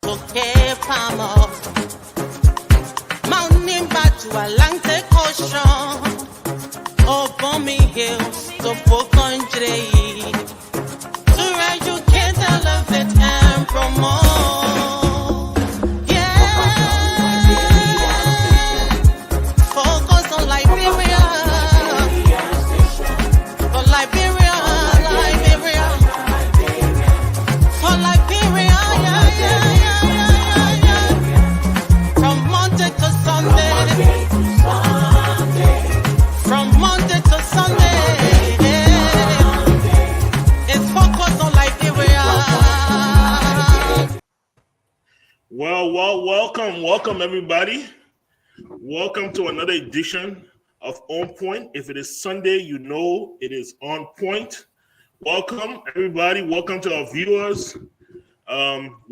gòkè pamọ́. Mountain back to Atlantic Ocean. Obomi Hills to Bokonjre. To educate, elevate, and promote. Yeah. Focus on Liberia. For Liberia, Liberia. For Liberia, yeah. From Monday to Sunday. From Monday to Sunday. It's focused on Liberia. Well, welcome everybody. Welcome to another edition of On Point. If it is Sunday, you know it is on point. Welcome everybody. Welcome to our viewers.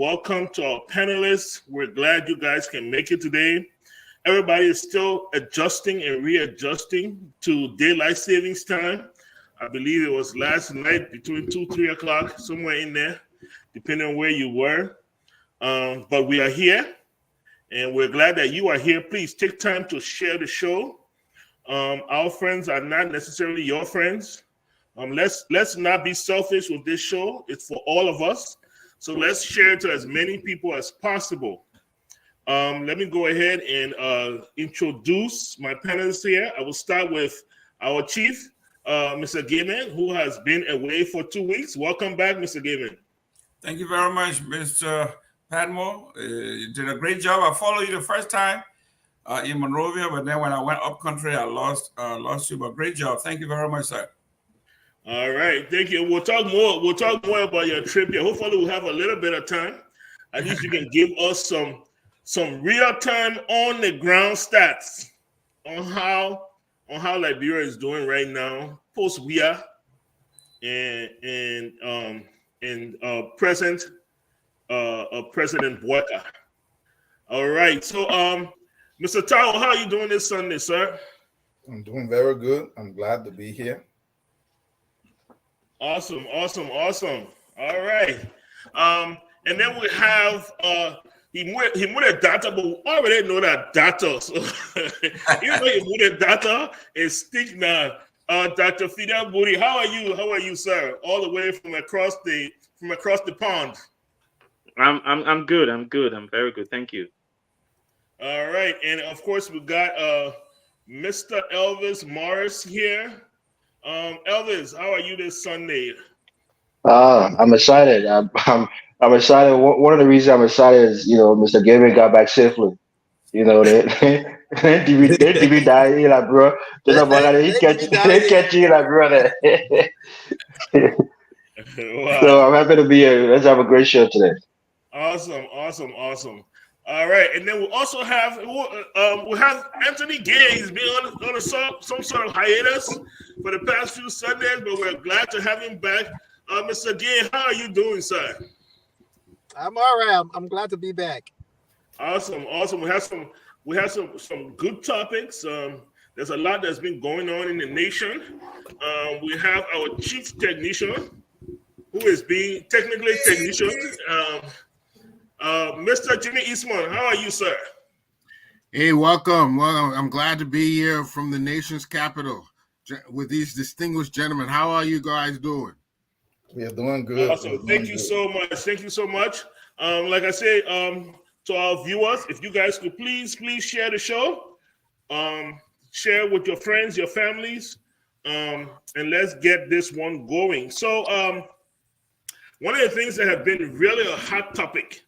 Welcome to our panelists. We're glad you guys can make it today. Everybody is still adjusting and readjusting to daylight savings time. I believe it was last night between 2-3 o'clock, somewhere in there, depending on where you were. But we are here, and we're glad that you are here. Please take time to share the show. Our friends are not necessarily your friends. Let's not be selfish with this show. It's for all of us. So let's share it to as many people as possible. Let me go ahead and introduce my panelists here. I will start with our chief, Mr. Gaiman, who has been away for 2 weeks. Welcome back, Mr. Gaiman. Thank you very much, Mr. Padmore. You did a great job. I followed you the first time in Monrovia, but then when I went up country, I lost you. But great job. Thank you very much, sir. All right, thank you. We'll talk more about your trip here. Hopefully, we'll have a little bit of time. At least you can give us some real-time on-the-ground stats on how Liberia is doing right now, post-WIA and President Boyka. All right, so Mr. Tao, how are you doing this Sunday, sir? I'm doing very good. I'm glad to be here. Awesome. All right, and then we have he moved a data, but we already know that data. So even though he moved a data, it's stick now. Dr. Fidel Buri, how are you? How are you, sir? All the way from across the pond. I'm good. I'm very good. Thank you. All right, and of course we got Mr. Elvis Morris here. Elvis, how are you this Sunday? I'm excited. I'm excited. One of the reasons I'm excited is, Mr. Gavin got back safely. They die, like, bro. They catch you, like, brother. Wow. So I'm happy to be here. Let's have a great show today. Awesome. All right, and then we also have Anthony Gay. He's been on some sort of hiatus for the past few Sundays, but we're glad to have him back. Mr. Gay, how are you doing, sir? I'm all right. I'm glad to be back. Awesome. We have some good topics. There's a lot that's been going on in the nation. We have our chief technician, who is being technically technician. Mr. Jimmy Eastman, how are you, sir? Hey, welcome. Well, I'm glad to be here from the nation's capital with these distinguished gentlemen. How are you guys doing? We are doing good. Awesome. Thank you so much. Like I said, to our viewers, if you guys could please share the show, share with your friends, your families, and let's get this one going. So, one of the things that have been really a hot topic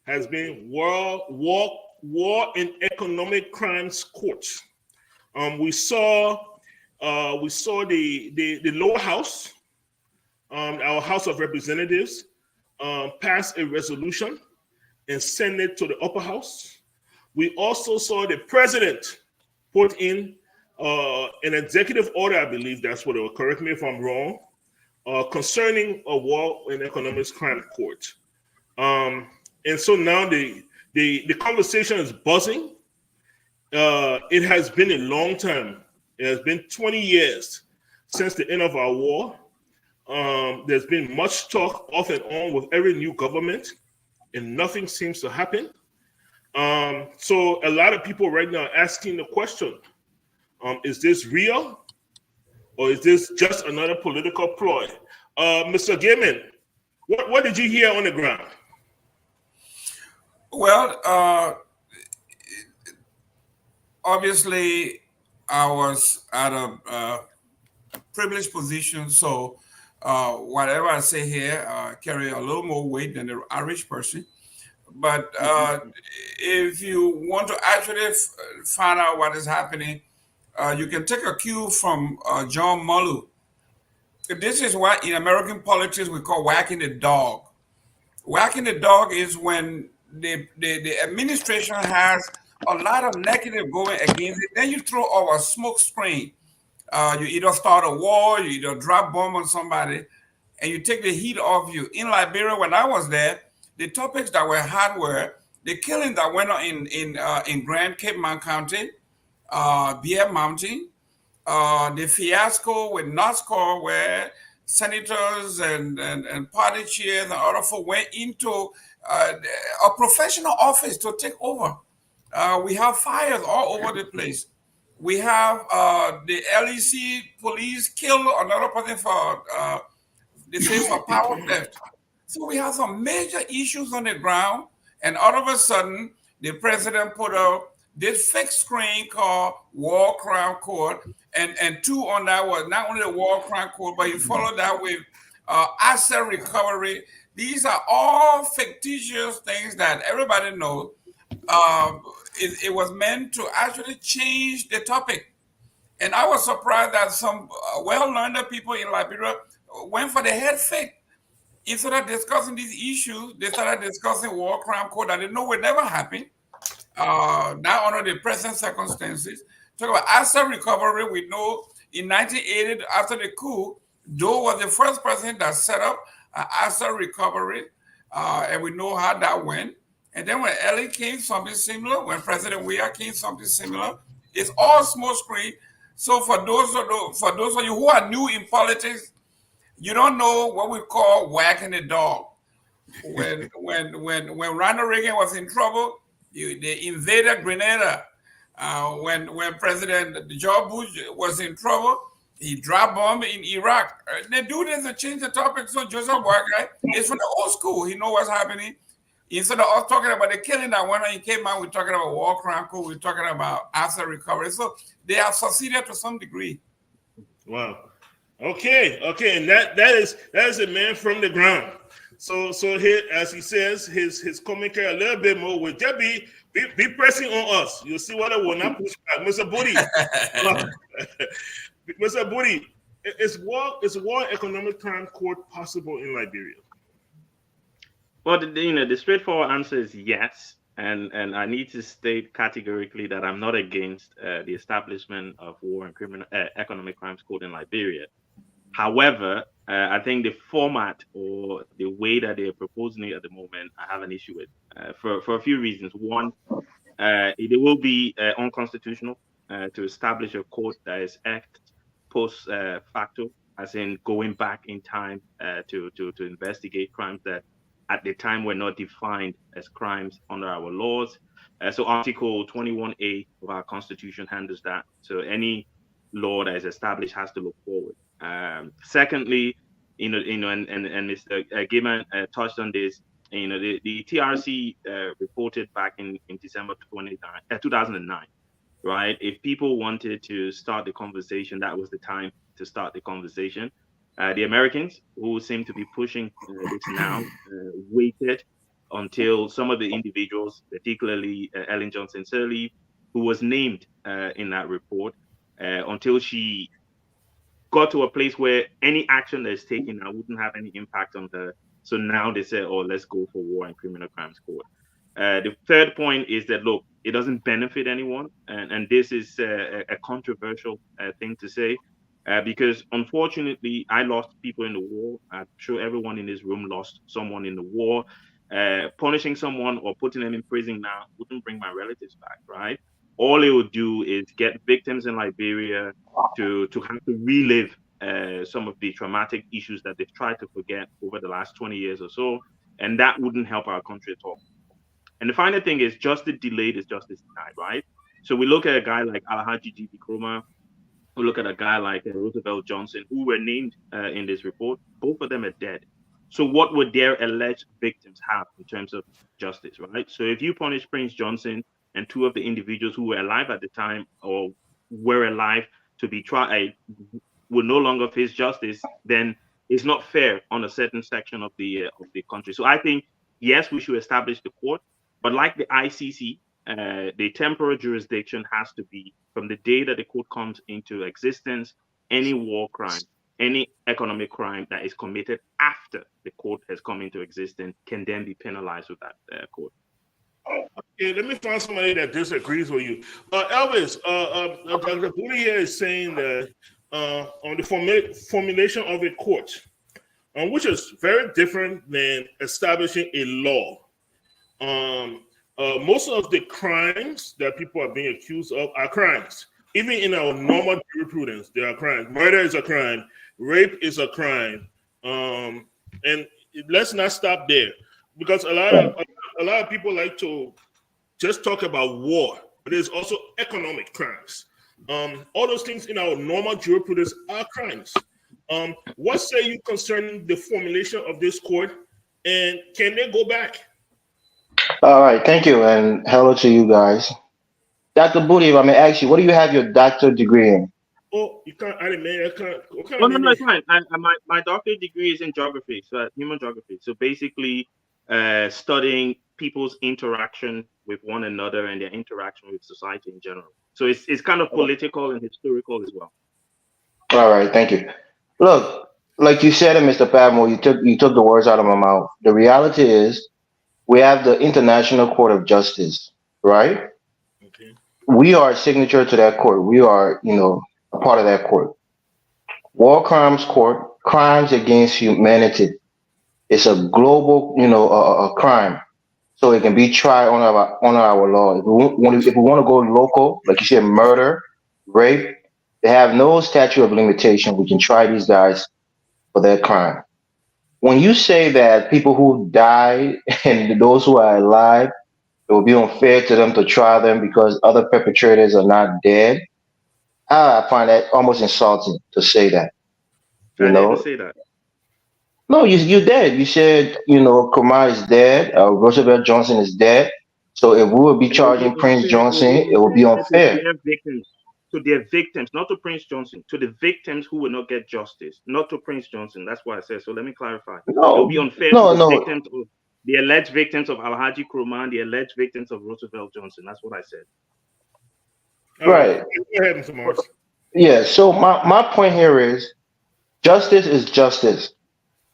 has been war and economic crimes courts. We saw the lower house, our House of Representatives, pass a resolution and send it to the upper house. We also saw the president put in an executive order, I believe that's what it was, correct me if I'm wrong, concerning a war and economic crime court. And so now the conversation is buzzing. It has been a long time. It has been 20 years since the end of our war. There's been much talk off and on with every new government. and nothing seems to happen. So a lot of people right now are asking the question, is this real or is this just another political ploy? Mr. Gaiman, what did you hear on the ground? Well, obviously, I was at a privileged position, so whatever I say here carry a little more weight than the average person. But if you want to actually find out what is happening, you can take a cue from John Mullu. This is what in American politics we call whacking the dog. Whacking the dog is when the administration has a lot of negative going against it. Then you throw over a smoke screen. You either start a war, you either drop bomb on somebody, and you take the heat off you. In Liberia, when I was there, the topics that were hot were the killing that went on in Grand Cape Mount County, Bear Mountain, the fiasco with NOSCOR, where senators and party chairs and other folk went into a professional office to take over. We have fires all over the place. We have the LEC police kill another person for they say for power theft. So we have some major issues on the ground, and all of a sudden, the president put out this fixed screen called War Crime Court, and two on that was not only the War Crime Court, but he followed that with asset recovery. These are all fictitious things that everybody knows. It was meant to actually change the topic. And I was surprised that some well-learned people in Liberia went for the head fake. Instead of discussing these issues, they started discussing war crime code that they know will never happen. Now under the present circumstances, talk about asset recovery. We know in 1980, after the coup, Doe was the first president that set up asset recovery, and we know how that went. And then when Ellie came, something similar. When President Weah came, something similar. It's all smoke screen. So for those of you who are new in politics, you don't know what we call whacking the dog. When Ronald Reagan was in trouble, they invaded Grenada. When President George Bush was in trouble, he dropped bomb in Iraq. They do this to change the topic. So Joseph Boakai is from the old school. He knows what's happening. Instead of us talking about the killing that went on in Cape Mount, we're talking about war crime code, we're talking about asset recovery. So they have succeeded to some degree. Wow. Okay, and that is a man from the ground. So here, as he says, his commentary a little bit more will just be pressing on us. You'll see what I will not push back, Mr. Booty. Mr. Booty, is war economic crime court possible in Liberia? Well, the straightforward answer is yes, and I need to state categorically that I'm not against the establishment of war and criminal economic crimes court in Liberia. However, I think the format or the way that they're proposing it at the moment, I have an issue with for a few reasons. One, it will be unconstitutional to establish a court that is ex post facto, as in going back in time to investigate crimes that at the time were not defined as crimes under our laws. So Article 21A of our Constitution handles that. So any law that is established has to look forward. Secondly, and Mr. Gaiman touched on this. The TRC reported back in December 2009, right? If people wanted to start the conversation, that was the time to start the conversation. The Americans, who seem to be pushing this now, waited until some of the individuals, particularly Ellen Johnson Sirleaf, who was named in that report, until she got to a place where any action that is taken now wouldn't have any impact on her. So now they say, oh, let's go for war and criminal crimes court. The third point is that, look, it doesn't benefit anyone. And this is a controversial thing to say. Because unfortunately, I lost people in the war. I'm sure everyone in this room lost someone in the war. Punishing someone or putting them in prison now wouldn't bring my relatives back, right? All it would do is get victims in Liberia to have to relive some of the traumatic issues that they've tried to forget over the last 20 years or so. and that wouldn't help our country at all. And the final thing is justice delayed is justice denied, right? So we look at a guy like Alhaji G.B. Krumah, we look at a guy like Roosevelt Johnson, who were named in this report. Both of them are dead. So what would their alleged victims have in terms of justice, right? So if you punish Prince Johnson and two of the individuals who were alive at the time or were alive to be tried will no longer face justice, then it's not fair on a certain section of the country. So I think yes, we should establish the court, but like the ICC, the temporal jurisdiction has to be from the day that the court comes into existence. Any war crime, any economic crime that is committed after the court has come into existence can then be penalized with that court. Okay, let me find somebody that disagrees with you. Elvis, Dr. Booty here is saying that on the formulation of a court, which is very different than establishing a law. Most of the crimes that people are being accused of are crimes. Even in our normal jurisprudence, there are crimes. Murder is a crime. Rape is a crime. And let's not stop there, because a lot of people like to just talk about war, but there's also economic crimes. All those things in our normal jurisprudence are crimes. What say you concerning the formulation of this court, and can they go back? All right, thank you, and hello to you guys. Dr. Booty, if I may ask you, what do you have your doctorate degree in? Oh, you can't. I didn't mean. I can't. What kind Oh, of no, name no, is- it's fine. My doctorate degree is in geography, so human geography. So basically, studying people's interaction with one another and their interaction with society in general. So it's kind of political and historical as well. All right, thank you. Look, like you said, Mr. Padmore, you took the words out of my mouth. The reality is, we have the International Court of Justice, right? Okay. We are a signature to that court. We are, a part of that court. War Crimes Court, crimes against humanity. It's a global, a crime, so it can be tried on our law. If we want to go local, like you said, murder, rape, they have no statute of limitation. We can try these guys for their crime. When you say that people who died and those who are alive, it would be unfair to them to try them because other perpetrators are not dead, I find that almost insulting to say that. You I didn't know, say that. no, you did. You said, Kumar is dead. Roosevelt Johnson is dead. So if we would be And it would be charging Prince unfair. Johnson, It it would would be be unfair to unfair. their victims, not to Prince Johnson, to the victims who will not get justice, not to Prince Johnson. That's what I said. So let me clarify. It would be No, unfair to no, the no. victims of the alleged victims of Alhaji Krumah, the alleged victims of Roosevelt Johnson. That's what I said. All right. Right. Go ahead, Mr. Morris. Yeah. So my point here is justice is justice.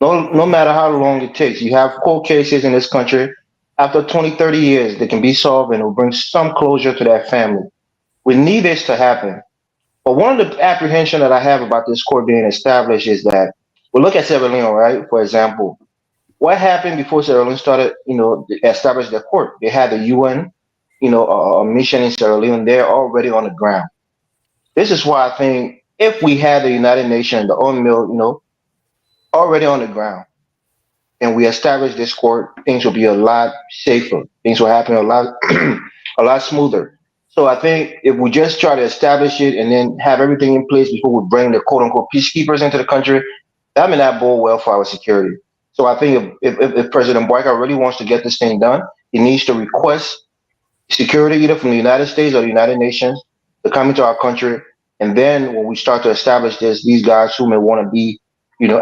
No matter how long it takes. You have court cases in this country. After 20, 30 years, they can be solved and it will bring some closure to that family. We need this to happen. But one of the apprehension that I have about this court being established is that we look at Sierra Leone, right? For example, what happened before Sierra Leone started, they established their court? They had the UN, a mission in Sierra Leone. They're already on the ground. This is why I think if we had the United Nations, the UNMIL, already on the ground, and we establish this court, things will be a lot safer. Things will happen a lot, a lot smoother. So I think if we just try to establish it and then have everything in place before we bring the quote unquote peacekeepers into the country, that may not bode well for our security. So I think if President Boyka really wants to get this thing done, he needs to request security either from the United States or the United Nations to come into our country. And then when we start to establish this, these guys who may want to be,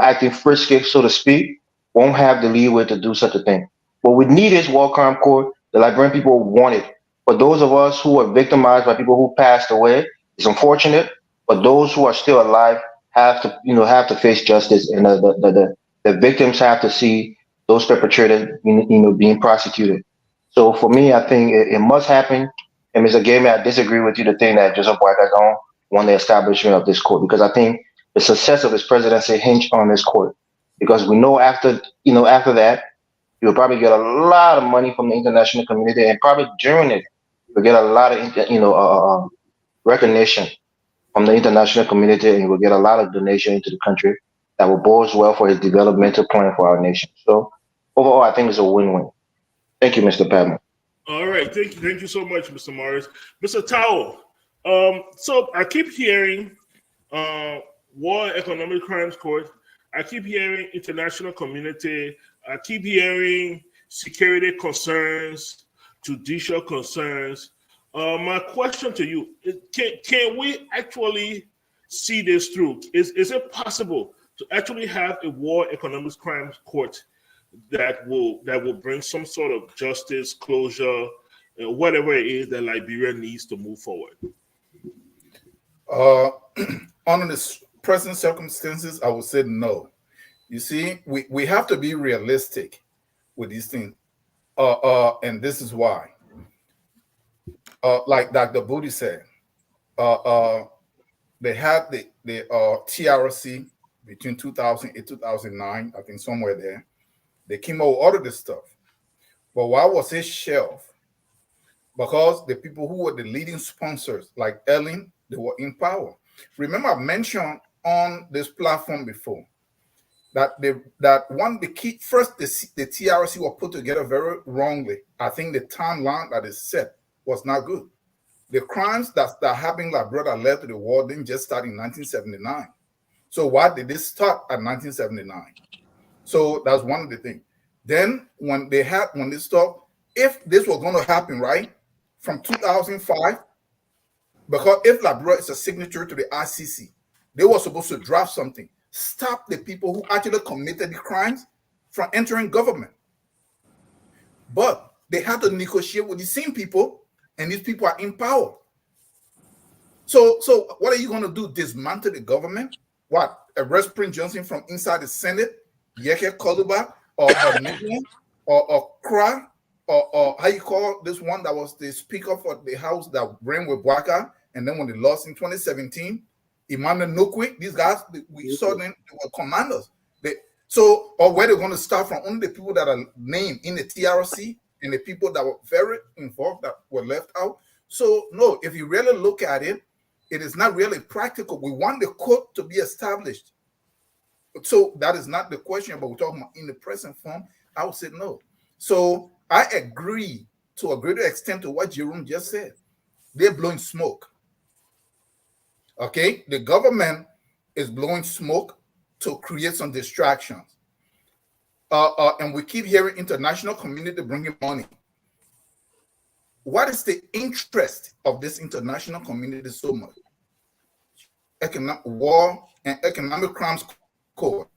acting frisky, so to speak, won't have the leeway to do such a thing. What we need is war crime court. The Liberian people want it. For those of us who are victimized by people who passed away, it's unfortunate. But those who are still alive have to face justice, and the victims have to see those perpetrators, being prosecuted. So for me, I think it must happen. And Mr. Gamey, I disagree with you to think that Joseph Boyka don't want the establishment of this court, because I think the success of his presidency hinged on this court. Because we know after that, you'll probably get a lot of money from the international community, and probably during it, you'll get a lot of recognition from the international community, and we'll get a lot of donation into the country that will bode well for his developmental plan for our nation. So overall, I think it's a win-win. Thank you, Mr. Padman. All right, thank you so much, Mr. Morris. Mr. Tao, so I keep hearing War Economic Crimes Court. I keep hearing international community. I keep hearing security concerns, judicial concerns. My question to you is, can we actually see this through? Is it possible to actually have a War Economic Crimes Court that will bring some sort of justice, closure, whatever it is that Liberia needs to move forward? Under the present circumstances, I would say no. You see, we have to be realistic with these things. And this is why. Like Dr. Booty said, they had the TRC between 2008 and 2009, I think somewhere there. They came out with all of this stuff. But why was it shelved? Because the people who were the leading sponsors, like Ellen, they were in power. Remember, I mentioned on this platform before that the key first, the TRC were put together very wrongly. I think the timeline that is set was not good. The crimes that happened, like brother led to the war, didn't just start in 1979. So why did this start at 1979? So that's one of the things. Then when they stopped, if this was going to happen, right, from 2005, because if Labrador is a signature to the ICC, they were supposed to draft something, stop the people who actually committed the crimes from entering government. But they had to negotiate with the same people, and these people are in power. So what are you going to do? Dismantle the government? What? Arrest Prince Johnson from inside the Senate? Yeke Koluba or Nidian or Kra or how you call this one that was the speaker for the house that ran with Bwaka, and then when they lost in 2017, Emmanuel Nukwi, these guys, we saw them, they were commanders. Or where they're going to start from, only the people that are named in the TRC and the people that were very involved that were left out. So no, if you really look at it, it is not really practical. We want the court to be established. So that is not the question, but we're talking about in the present form. I would say no. So I agree to a greater extent to what Jerome just said. They're blowing smoke. Okay, the government is blowing smoke to create some distractions. And we keep hearing international community bringing money. What is the interest of this international community so much? Economic war and economic crimes court.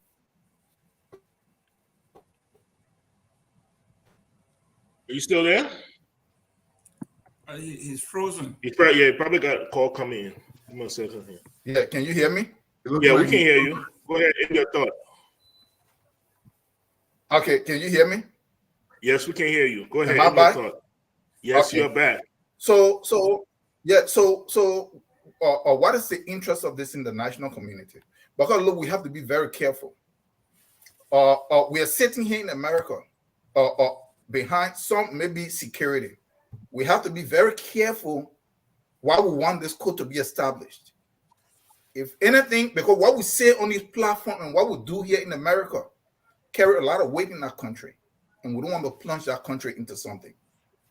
Are you still there? He's frozen. He probably got a call coming in. Give me a second here. Yeah, can you hear me? Yeah, we can hear you. Go ahead, end your thought. Okay, can you hear me? Yes, we can hear you. Go ahead, Am I end your back? thought. Yes, Okay. you're back. So what is the interest of this international community? Because look, we have to be very careful. We are sitting here in America behind some maybe security. We have to be very careful why we want this code to be established. If anything, because what we say on this platform and what we do here in America carry a lot of weight in our country, and we don't want to plunge that country into something.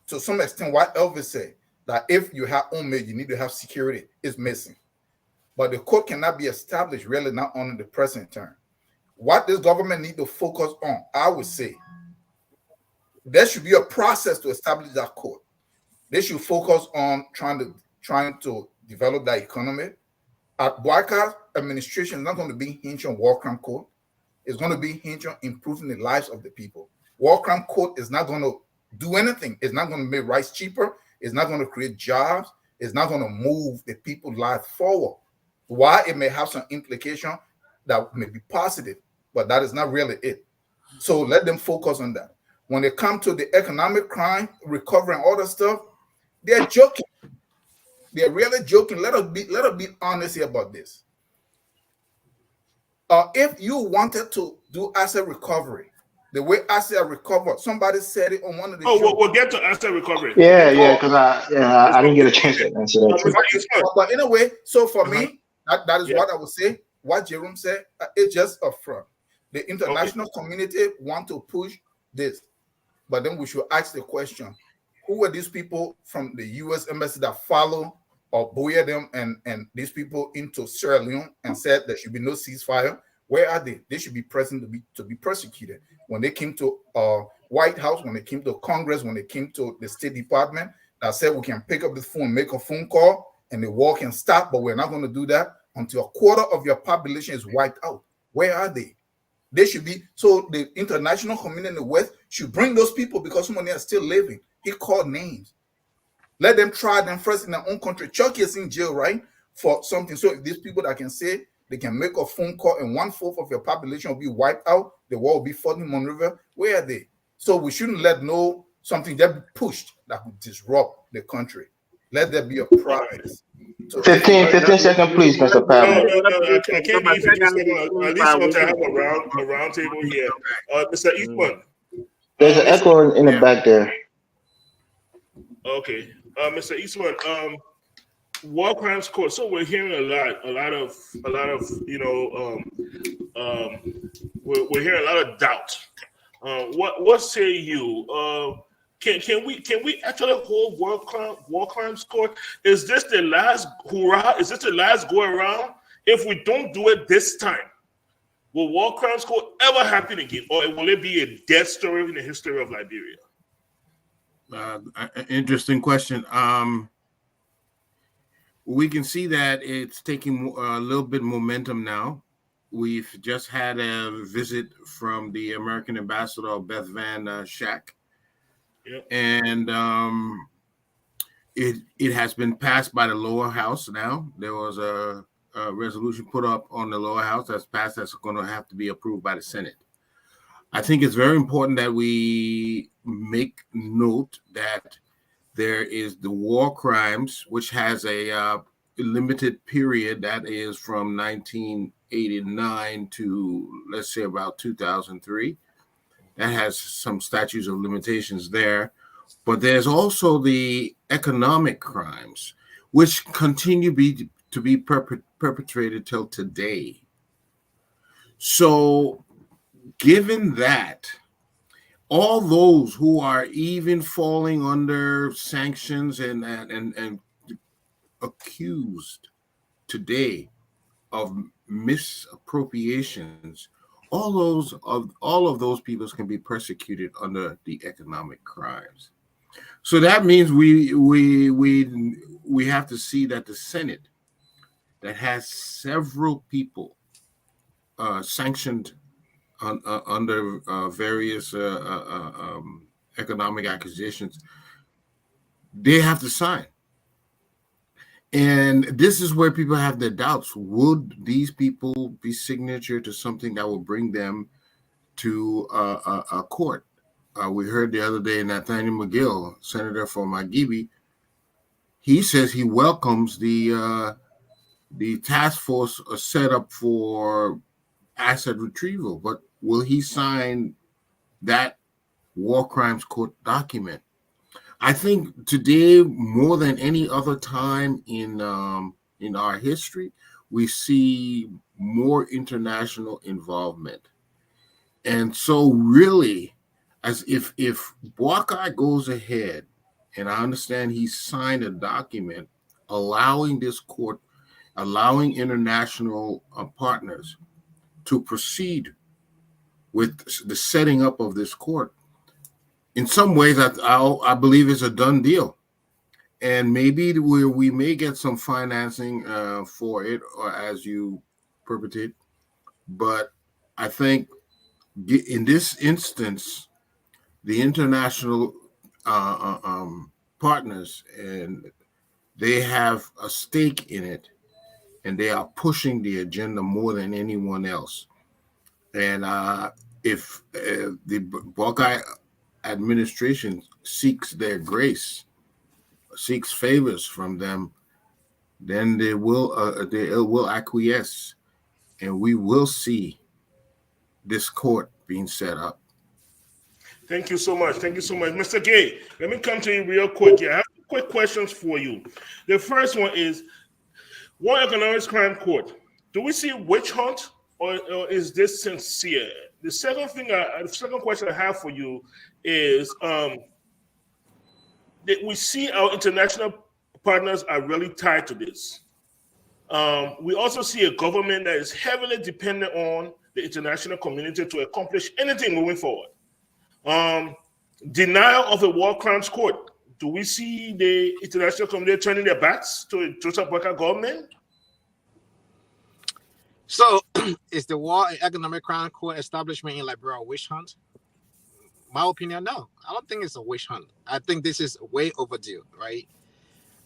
To some extent, what Elvis said, that if you have homemade, you need to have security, is missing. But the court cannot be established really not on the present term. What this government need to focus on, I would say, there should be a process to establish that court. They should focus on trying to develop that economy. Bwaka's administration is not going to be hinged on war crime court. It's going to be hinged on improving the lives of the people. War crime court is not going to do anything. It's not going to make rice cheaper. It's not going to create jobs. It's not going to move the people's life forward. Why? It may have some implication that may be positive, but that is not really it. So let them focus on that. When they come to the economic crime, recovery, and all that stuff, they're joking. They're really joking. Let us be honest here about this. If you wanted to do asset recovery, the way asset recovered, somebody said it on one of the shows. We'll get to asset recovery. Yeah, because I didn't get a chance to answer that. But anyway, so for me, that is what I would say. What Jerome said, it's just a front. The international community want to push this. But then we should ask the question, who were these people from the U.S. Embassy that follow or buoy them and these people into Sierra Leone and said there should be no ceasefire? Where are they? They should be present to be persecuted. When they came to White House, when they came to Congress, when they came to the State Department, that said we can pick up the phone, make a phone call, and the war can stop, but we're not going to do that until a quarter of your population is wiped out. Where are they? They should be, so the international community in the West should bring those people because some of them are still living. He called names. Let them try them first in their own country. Chucky is in jail, right? For something. So if these people that can say they can make a phone call and 1/4 of your population will be wiped out, the war will be fought in Monrovia, where are they? So we shouldn't let something that be pushed that would disrupt the country. Let there be a process. So 15 seconds, please, Mr. No, Pablo. I can't give you 50 seconds. At least until I have a round table here. Mr. Eastman. There's an echo in the back there. Okay. Mr. Eastman, war crimes court. So we're hearing a lot of we're hearing a lot of doubt. What say you? Can we actually hold war crimes court? Is this the last hurrah? Is this the last go around? If we don't do it this time, will war crimes court ever happen again, or will it be a dead story in the history of Liberia? Interesting question. We can see that it's taking a little bit momentum now. We've just had a visit from the American ambassador, Beth Van Schack. Yep. And it has been passed by the lower house now. There was a resolution put up on the lower house that's passed that's going to have to be approved by the Senate. I think it's very important that we make note that there is the war crimes, which has a limited period that is from 1989 to, let's say, about 2003. That has some statutes of limitations there. But there's also the economic crimes, which continue to be perpetrated till today. So given that, all those who are even falling under sanctions and accused today of misappropriations, all of those people can be persecuted under the economic crimes. So that means we have to see that the Senate, that has several people sanctioned under various economic accusations, they have to sign. And this is where people have their doubts. Would these people be signature to something that will bring them to a court? We heard the other day Nathaniel McGill, senator from Agibi, he says he welcomes the task force set up for asset retrieval, but will he sign that war crimes court document? I think today, more than any other time in our history, we see more international involvement. And so really, as if Bwakai goes ahead, and I understand he signed a document allowing this court, allowing international partners to proceed with the setting up of this court, in some ways, I believe it's a done deal. And maybe we may get some financing for it, or as you perpetrate. But I think in this instance, the international partners, and they have a stake in it, and they are pushing the agenda more than anyone else. And if the Buckeye administration seeks their grace, seeks favors from them, then they will acquiesce, and we will see this court being set up. Thank you so much. Thank you so much. Mr. Gay, let me come to you real quick. I have quick questions for you. The first one is, War Economics Crime Court, do we see witch hunt, or is this sincere? The second thing, the second question I have for you is that we see our international partners are really tied to this. We also see a government that is heavily dependent on the international community to accomplish anything moving forward. Denial of a war crimes court. Do we see the international community turning their backs to a Joseph Boakai government? So, is the War and Economic Crime Court establishment in Liberia a witch hunt? My opinion, no. I don't think it's a witch hunt. I think this is way overdue, right?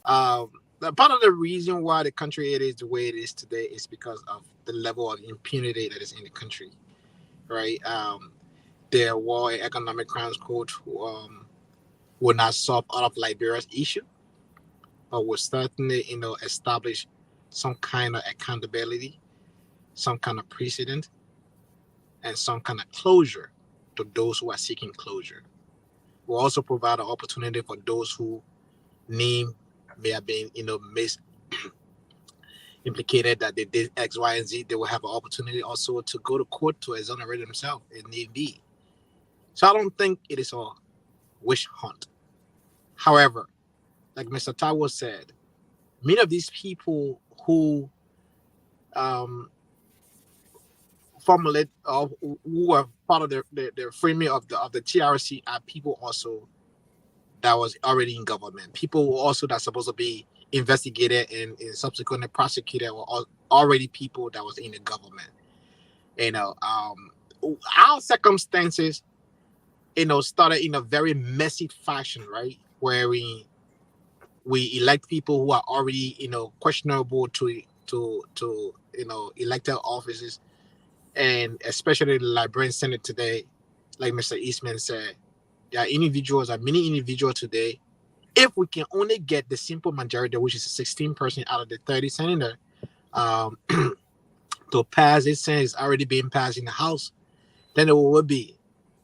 Part of the reason why the country it is the way it is today is because of the level of impunity that is in the country, right? The War and Economic Crimes Court will not solve all of Liberia's issue, but will certainly, establish some kind of accountability, some kind of precedent, and some kind of closure to those who are seeking closure. Will also provide an opportunity for those who name may have been, implicated that they did X, Y, and Z. They will have an opportunity also to go to court to exonerate themselves if need be. So I don't think it is a witch hunt. However, like Mr. Taiwo said, many of these people who formulate who are part of the framing of the TRC are people also that was already in government. People also that's supposed to be investigated and subsequently prosecuted were already people that was in the government. Our circumstances, started in a very messy fashion, right? Where we elect people who are already, questionable to elected offices. And especially the Liberian Senate today, like Mr. Eastman said, there are many individuals today. If we can only get the simple majority, which is 16% out of the 30 senator, to pass this Senate is already being passed in the House, then it will be.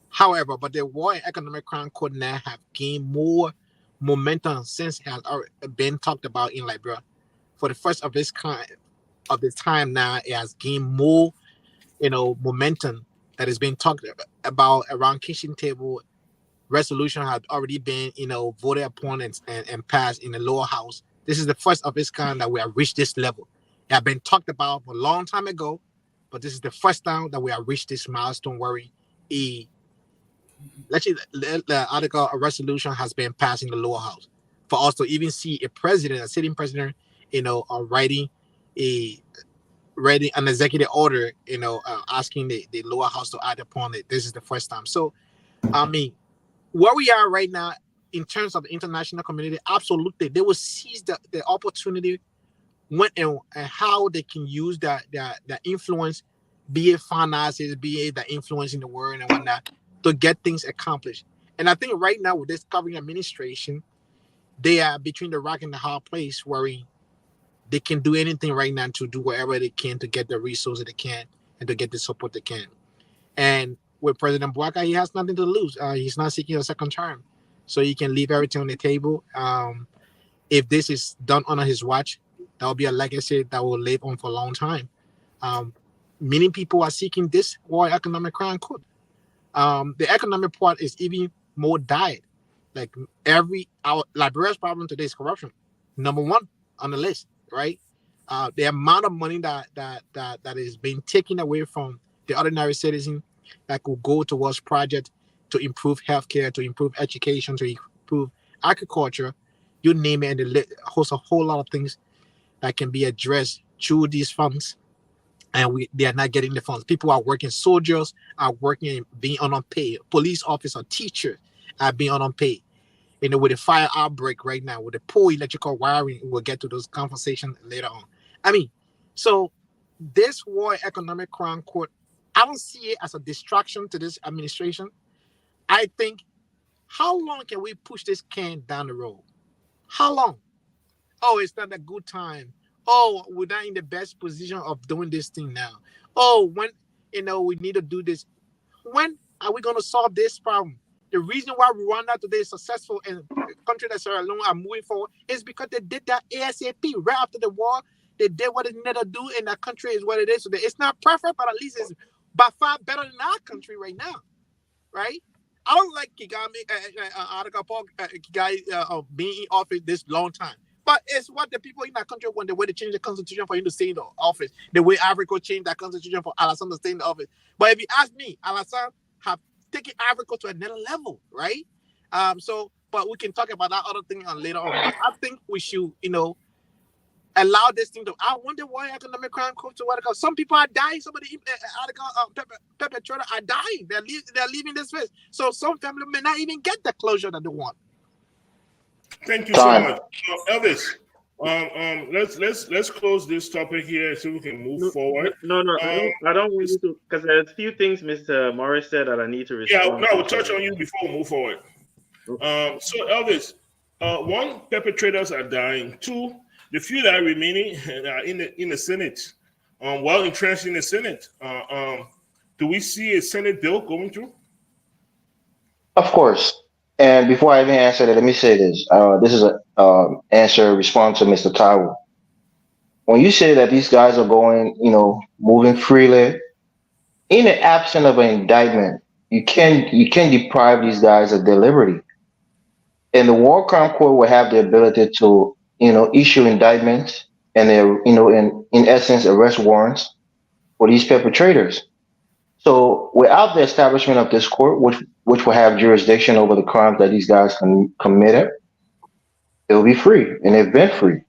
However, but the War and Economic Crime Court now have gained more momentum since it has already been talked about in Liberia. For the first of this kind of this time now, it has gained more momentum that is being talked about around kitchen table. Resolution had already been, voted upon and passed in the lower house. This is the first of its kind that we have reached this level. It had been talked about a long time ago, but this is the first time that we have reached this milestone where the article, a resolution has been passed in the lower house. For us to even see a sitting president, writing an executive order, asking the lower house to act upon it. This is the first time. So, I mean, where we are right now in terms of the international community, absolutely, they will seize the opportunity when and how they can use that influence, be it finances, be it the influence in the world and whatnot, to get things accomplished. And I think right now with this current administration, they are between the rock and the hard place where they can do anything right now to do whatever they can to get the resources they can and to get the support they can. And with President Boakai, he has nothing to lose. He's not seeking a second term. So he can leave everything on the table. If this is done under his watch, that will be a legacy that will live on for a long time. Many people are seeking this War Economic Crime Court. The economic part is even more dire. Like our Liberia's problem today is corruption. Number one on the list, right? The amount of money that is being taken away from the ordinary citizen that could go towards projects to improve healthcare, to improve education, to improve agriculture, you name it, and it hosts a whole lot of things that can be addressed through these funds. And they are not getting the funds. People are working, soldiers are working, being unpaid. Police officers, teachers are being unpaid. With the fire outbreak right now, with the poor electrical wiring, we'll get to those conversations later on. I mean, so this War Economic Crime Court, I don't see it as a distraction to this administration. I think, how long can we push this can down the road? How long? Oh, it's not a good time. Oh, we're not in the best position of doing this thing now. Oh, when we need to do this. When are we going to solve this problem? The reason why Rwanda today is successful and countries that Sierra Leone are moving forward is because they did that ASAP right after the war. They did what they needed to do, and that country is what it is today. It's not perfect, but at least it's by far better than our country right now, right? I don't like Kigami, Kigai being in office this long time. But it's what the people in that country want, the way they change the constitution for him to stay in the office, the way Ivory Coast changed that constitution for Alassane to stay in the office. But if you ask me, Alassane have taken Ivory Coast to another level, right? But we can talk about that other thing later on. But I think we should, allow this thing to. I wonder why economic crime comes to what? Because some people are dying. Some of the perpetrators are dying. They're leaving this place. So some family may not even get the closure that they want. Thank you so much, Elvis. Let's close this topic here so we can move forward. No, I don't want you to, because there's a few things Mr. Morris said that I need to respond. Yeah, no, we'll touch on you before we move forward. Okay. So Elvis, one, perpetrators are dying. Two, the few that are remaining are in the Senate, well entrenched in the Senate. Do we see a Senate bill going through? Of course. And before I even answer that, let me say this. This is a response to Mr. Taiwo. When you say that these guys are going, moving freely, in the absence of an indictment, you can deprive these guys of their liberty. And the War Crime Court will have the ability to, issue indictments and in essence, arrest warrants for these perpetrators. So without the establishment of this court, which will have jurisdiction over the crimes that these guys committed, they'll be free, and they've been free.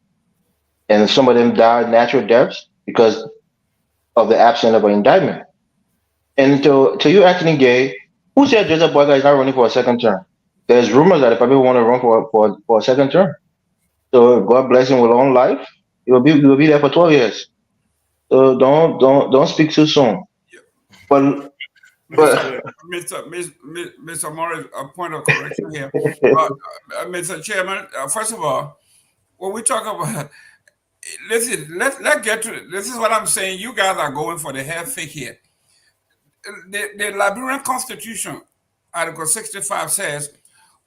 And some of them died natural deaths because of the absence of an indictment. And to you, Anthony Gay, who said Joseph Boyka is not running for a second term? There's rumors that he probably want to run for a second term. So God bless him with long life. He will be there for 12 years. So don't speak too soon. But Mr. Morris, a point of correction here. Mr. Chairman, first of all, when we talk about, listen, let's get to it. This is what I'm saying. You guys are going for the hair fake here. The Liberian Constitution, Article 65 says,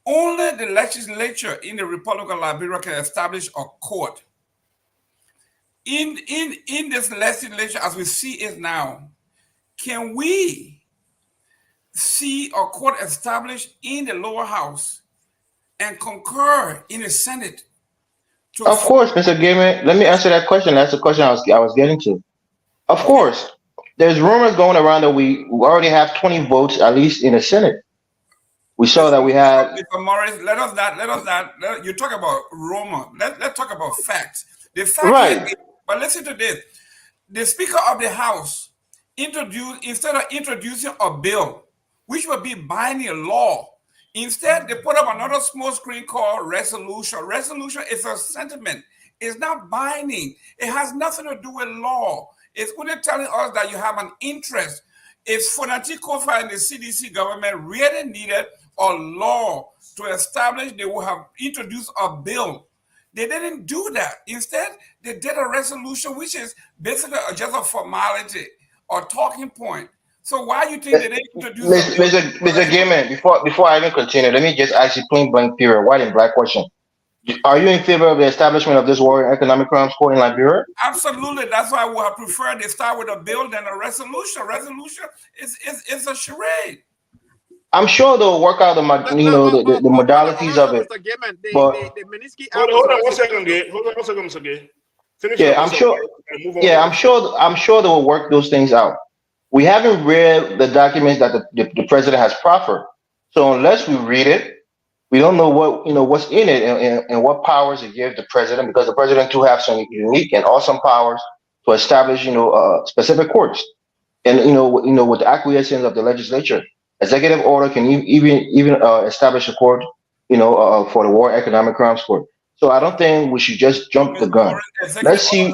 only the legislature in the Republic of Liberia can establish a court. In this legislature, as we see it now, can we see a court established in the lower house and concur in the Senate? Of course, Mr. Gaiman. Let me answer that question. That's the question I was getting to. Of course, there's rumors going around that we already have 20 votes at least in the Senate. We saw that we had. Mr. Morris, let us not. You talk about rumor. Let's talk about facts. The fact Right. is, but listen to this. The Speaker of the House instead of introducing a bill, which would be binding law, instead they put up another small screen called resolution. Resolution is a sentiment. It's not binding. It has nothing to do with law. It's only telling us that you have an interest. If Fonati Kofa and the CDC government really needed a law to establish, they would have introduced a bill. They didn't do that. Instead, they did a resolution, which is basically just a formality or talking point. So why you think they didn't introduce a bill? Mr. Gaiman, before I even continue, let me just ask you plain blank period, white and black question. Are you in favor of the establishment of this war and economic crimes court in Liberia? Absolutely. That's why we have preferred they start with a bill than a resolution. Resolution is a charade. I'm sure they'll work out the modalities of it. Hold on one second, Mr. Gay. Finish. Yeah, I'm sure they will work those things out. We haven't read the documents that the president has proffered. So unless we read it, we don't know what's in it and what powers it gives the president, because the president too have some unique and awesome powers to establish specific courts. And with the acquiescence of the legislature, executive order can even establish a court for the War Economic Crimes Court. So I don't think we should just jump the gun. Let's see.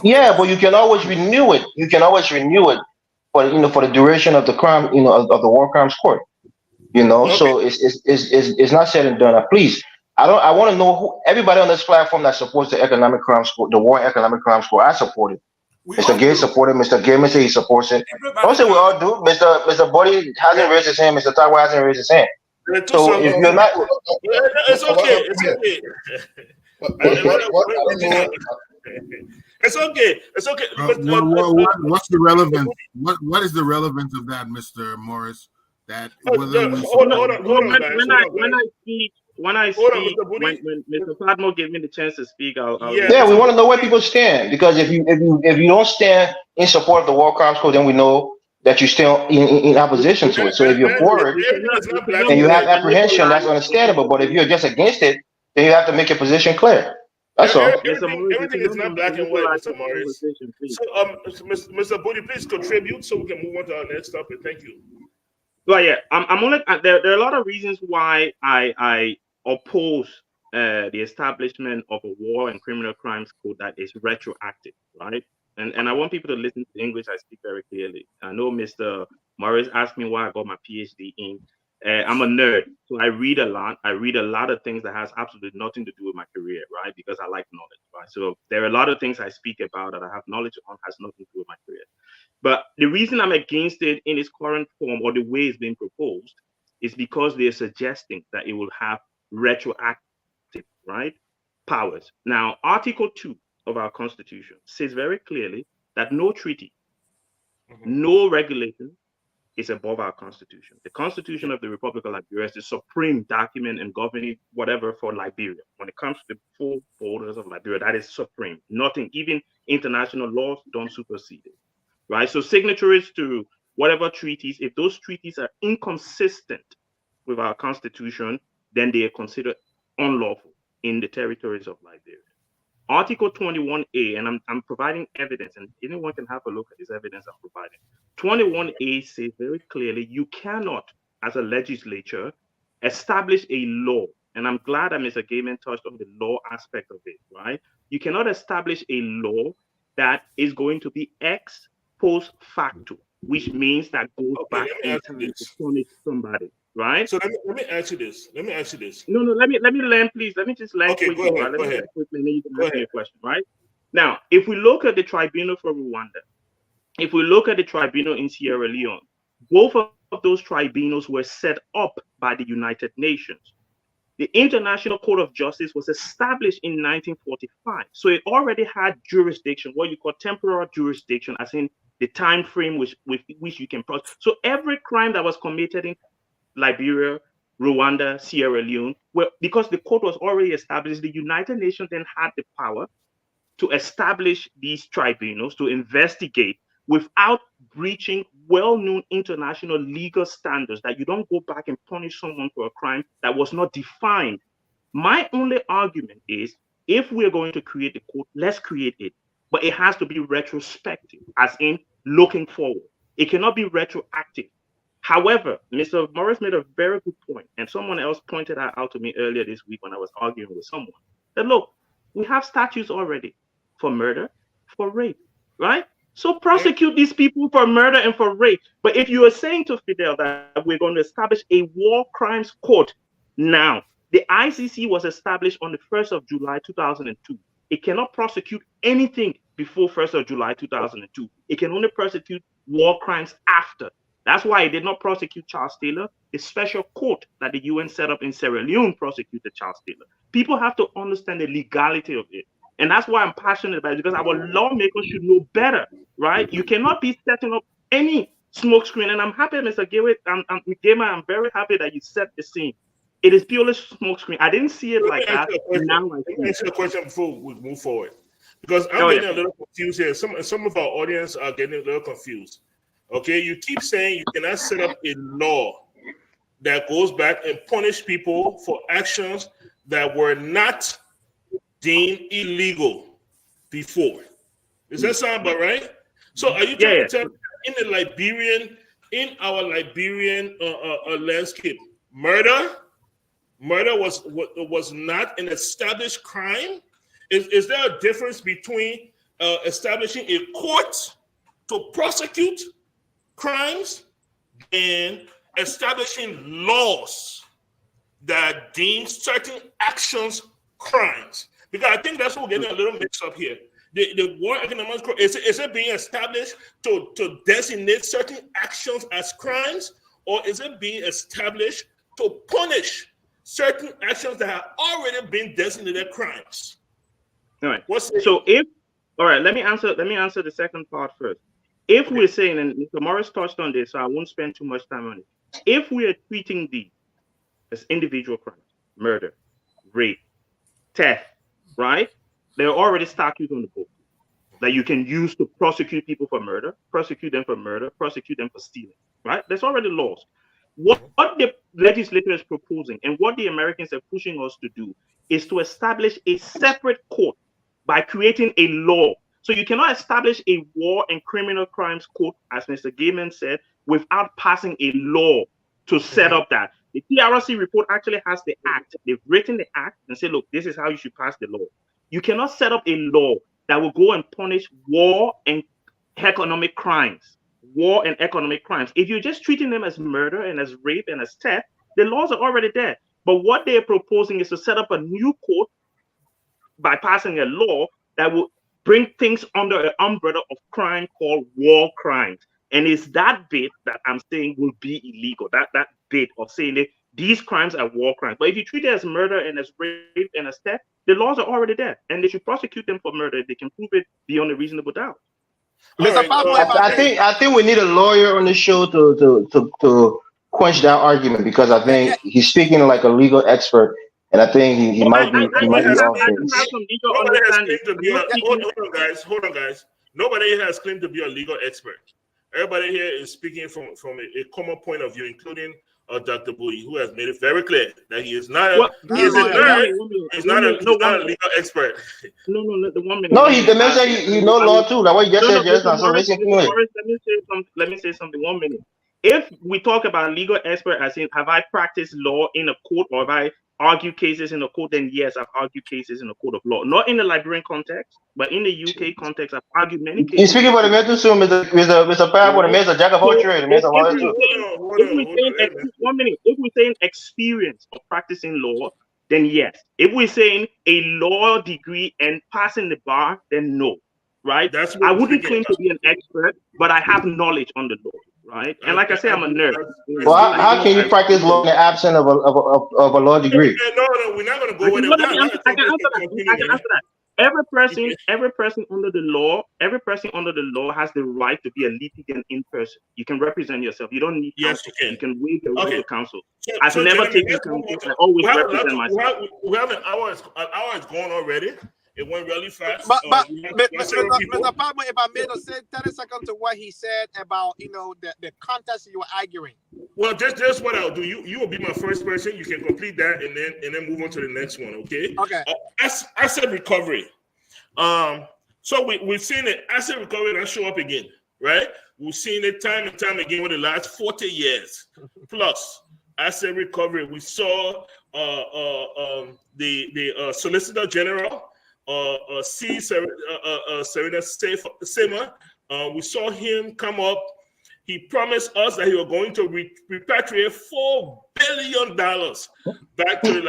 Yeah, but you can always renew it. You can always renew it for the duration of the crime of the War Crimes Court. Okay. So it's not said and done. Please, I want to know who everybody on this platform that supports the economic crimes court, the War Economic Crimes Court. I support it. Mr. Gay supported. Mr. Gaiman said he supports it. Don't say we all do. Mr. Bodie hasn't raised his hand. Mr. Taiwo hasn't raised his hand. So if you're not, it's okay. It's okay. It's okay. It's okay. What's the relevance? What is the relevance of that, Mr. Morris? That whether we hold on, guys. When I Hold on, speak, Mr. Booty. when Mr. Padmo gave me the chance to speak, I'll Yeah, we want to know where people stand, because if you don't stand in support of the war crimes code, then we know that you're still in opposition to it. So if you're for it Everything is not black and you and have white. apprehension, that's understandable. But if you're just against it, then you have to make your position clear. That's all. Everything is not black and white, Mr. Morris. So, Mr. Booty, please contribute so we can move on to our next topic. Thank you. Well, yeah, I'm only there are a lot of reasons why I oppose the establishment of a war and criminal crimes code that is retroactive, right? And I want people to listen to the English I speak very clearly. I know Mr. Morris asked me why I got my PhD in. I'm a nerd, so I read a lot. I read a lot of things that has absolutely nothing to do with my career, right? Because I like knowledge, right? So there are a lot of things I speak about that I have knowledge on has nothing to do with my career. But the reason I'm against it in its current form or the way it's being proposed is because they're suggesting that it will have retroactive, right, powers. Now, Article 2 of our Constitution says very clearly that no treaty, no regulation is above our Constitution. The Constitution of the Republic of Liberia is the supreme document and governing whatever for Liberia. When it comes to the full borders of Liberia, that is supreme. Nothing, even international laws don't supersede it. Right, so signatories to whatever treaties, if those treaties are inconsistent with our Constitution, then they are considered unlawful in the territories of Liberia. Article 21A, and I'm providing evidence, and anyone can have a look at this evidence I'm providing. 21A says very clearly you cannot, as a legislature, establish a law, and I'm glad that Mr. Gaiman touched on the law aspect of it, right? You cannot establish a law that is going to be ex post facto, which means that goes back in time to punish somebody, right? So let me ask you this. No, let me land, please. Let me just land quickly. Go ahead. Right? Let me land quickly, and then you can ask me a question, right? Now, if we look at the tribunal for Rwanda, if we look at the tribunal in Sierra Leone, both of those tribunals were set up by the United Nations. The International Court of Justice was established in 1945, so it already had jurisdiction, what you call temporal jurisdiction, as in the time frame with which you can process. So every crime that was committed in Liberia, Rwanda, Sierra Leone, because the court was already established, the United Nations then had the power to establish these tribunals to investigate without breaching well-known international legal standards, that you don't go back and punish someone for a crime that was not defined. My only argument is, if we're going to create the court, let's create it, but it has to be retrospective, as in looking forward. It cannot be retroactive. However, Mr. Morris made a very good point, and someone else pointed that out to me earlier this week when I was arguing with someone, that look, we have statutes already for murder, for rape, right? So prosecute these people for murder and for rape. But if you are saying to Fidel that we're going to establish a war crimes court now, the ICC was established on the 1st of July 2002. It cannot prosecute anything before 1st of July 2002. It can only prosecute war crimes after. That's why it did not prosecute Charles Taylor. The special court that the UN set up in Sierra Leone prosecuted Charles Taylor. People have to understand the legality of it. And that's why I'm passionate about it, because our lawmakers should know better, right? You cannot be setting up any smokescreen. And I'm happy, Mr. Gamer, I'm very happy that you set the scene. It is purely smokescreen. I didn't see it like that. Now Let me answer the question before we move forward, because I'm getting a little confused here. Some of our audience are getting a little confused. Okay, you keep saying you cannot set up a law that goes back and punish people for actions that were not deemed illegal before. Does that sound about right? So are you trying to tell me in our Liberian landscape, murder was not an established crime? Is there a difference between establishing a court to prosecute crimes and establishing laws that deem certain actions crimes? Because I think that's what we're getting a little mixed up here. The War Economics Court, is it being established to designate certain actions as crimes, or is it being established to punish certain actions that have already been designated crimes? All right. So if All right, let me answer the second part first. If we're saying, and Mr. Morris touched on this, so I won't spend too much time on it. If we are treating these as individual crimes, murder, rape, theft, right? There are already statutes on the book that you can use to prosecute people for murder, prosecute them for stealing, right? There's already laws. What the legislature is proposing and what the Americans are pushing us to do is to establish a separate court by creating a law. So you cannot establish a war and criminal crimes court, as Mr. Gaiman said, without passing a law to set up that. The TRC report actually has the act. They've written the act and say, look, this is how you should pass the law. You cannot set up a law that will go and punish war and economic crimes. War and economic crimes. If you're just treating them as murder and as rape and as theft, the laws are already there. But what they're proposing is to set up a new court by passing a law that will bring things under an umbrella of crime called war crimes. And it's that bit that I'm saying will be illegal. That bit of saying that these crimes are war crimes. But if you treat it as murder and as rape and as theft, the laws are already there. And they should prosecute them for murder if they can prove it beyond a reasonable doubt. Mr. I think we need a lawyer on the show to quench that argument, because I think he's speaking like a legal expert, and I think he might be off base. Hold on, guys. Nobody here has claimed to be a legal expert. Everybody here is speaking from a common point of view, including Dr. Bowie, who has made it very clear that he is not a legal expert. No, the 1 minute. No, the man said you know law too. Like what you just said just now. So listen to it. Let me say something. 1 minute. If we talk about legal expert, as in have I practiced law in a court or have I argued cases in a court, then yes, I've argued cases in a court of law. Not in the Liberian context, but in the UK context, I've argued many cases. You're speaking about the mental soon, Mr. Parable, the man's a jack of all trades, the man's a lawyer too. If we're saying experience of practicing law, then yes. If we're saying a law degree and passing the bar, then no. Right? I wouldn't claim to be an expert, but I have knowledge on the law. Right, and like I say, I'm a nerd. Well, how can you practice law in the absence of a law degree? No, we're not going to go with it. I can answer that. Every person under the law has the right to be a litigant in person. You can represent yourself. You don't need counsel. You can waive the right to counsel. I've never taken counsel. I always represent myself. We have an hour. An hour is gone already. It went really fast. But Mr. Palmer, if I may say 30 seconds to what he said about the contest you were arguing. Well, just what I'll do. You will be my first person. You can complete that and then move on to the next one. Okay. Okay. Asset recovery. So we've seen it. Asset recovery not show up again, right? We've seen it time and time again over the last 40 years plus. Asset recovery. We saw the Solicitor General. Serena Sema, we saw him come up. He promised us that he was going to repatriate $4 billion back to the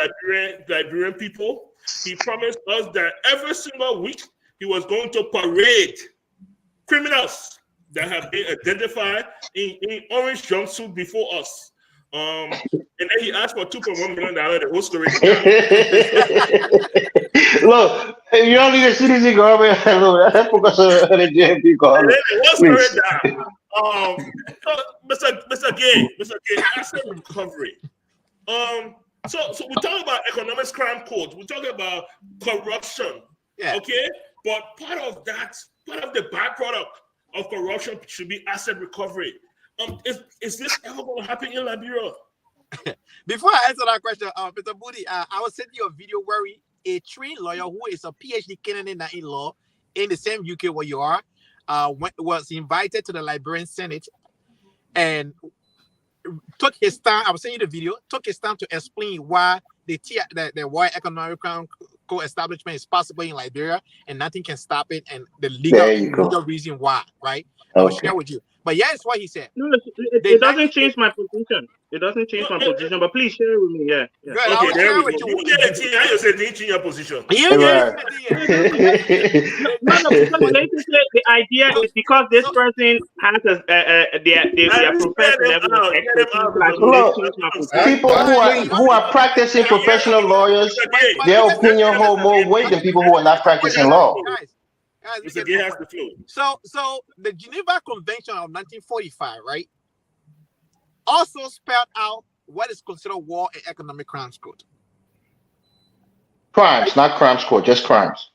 Liberian people. He promised us that every single week he was going to parade criminals that have been identified in orange jumpsuit before us. And then he asked for $2.1 million. The whole story. Look, if you don't need a CDC government, that's because of the JMP government. Mr. Gay, asset recovery. So we're talking about economic crime codes. We're talking about corruption. Yeah. Okay, but part of the byproduct of corruption should be asset recovery. Is this ever going to happen in Liberia? Before I answer that question, Mr. Booty, I will send you a video where a trained lawyer who is a PhD candidate in law in the same UK where you are, was invited to the Liberian Senate and took his time. I will send you the video. Took his time to explain why the World Economic Co-establishment is possible in Liberia and nothing can stop it, and the legal reason why. Right? I will share with you. But yeah, it's what he said. No, it doesn't change my position. It doesn't change my position, but please share it with me. Yeah. Good, okay, there we go. You get a team. I just said you change your position. The idea is because this person has their professional people who are practicing professional lawyers, their opinion hold more weight than people who are not practicing law. Guys, we Mr. get Gay my has point. the floor. So the Geneva Convention of 1945, right, also spelled out what is considered war and economic crimes code. Crimes, not crimes court, just crimes.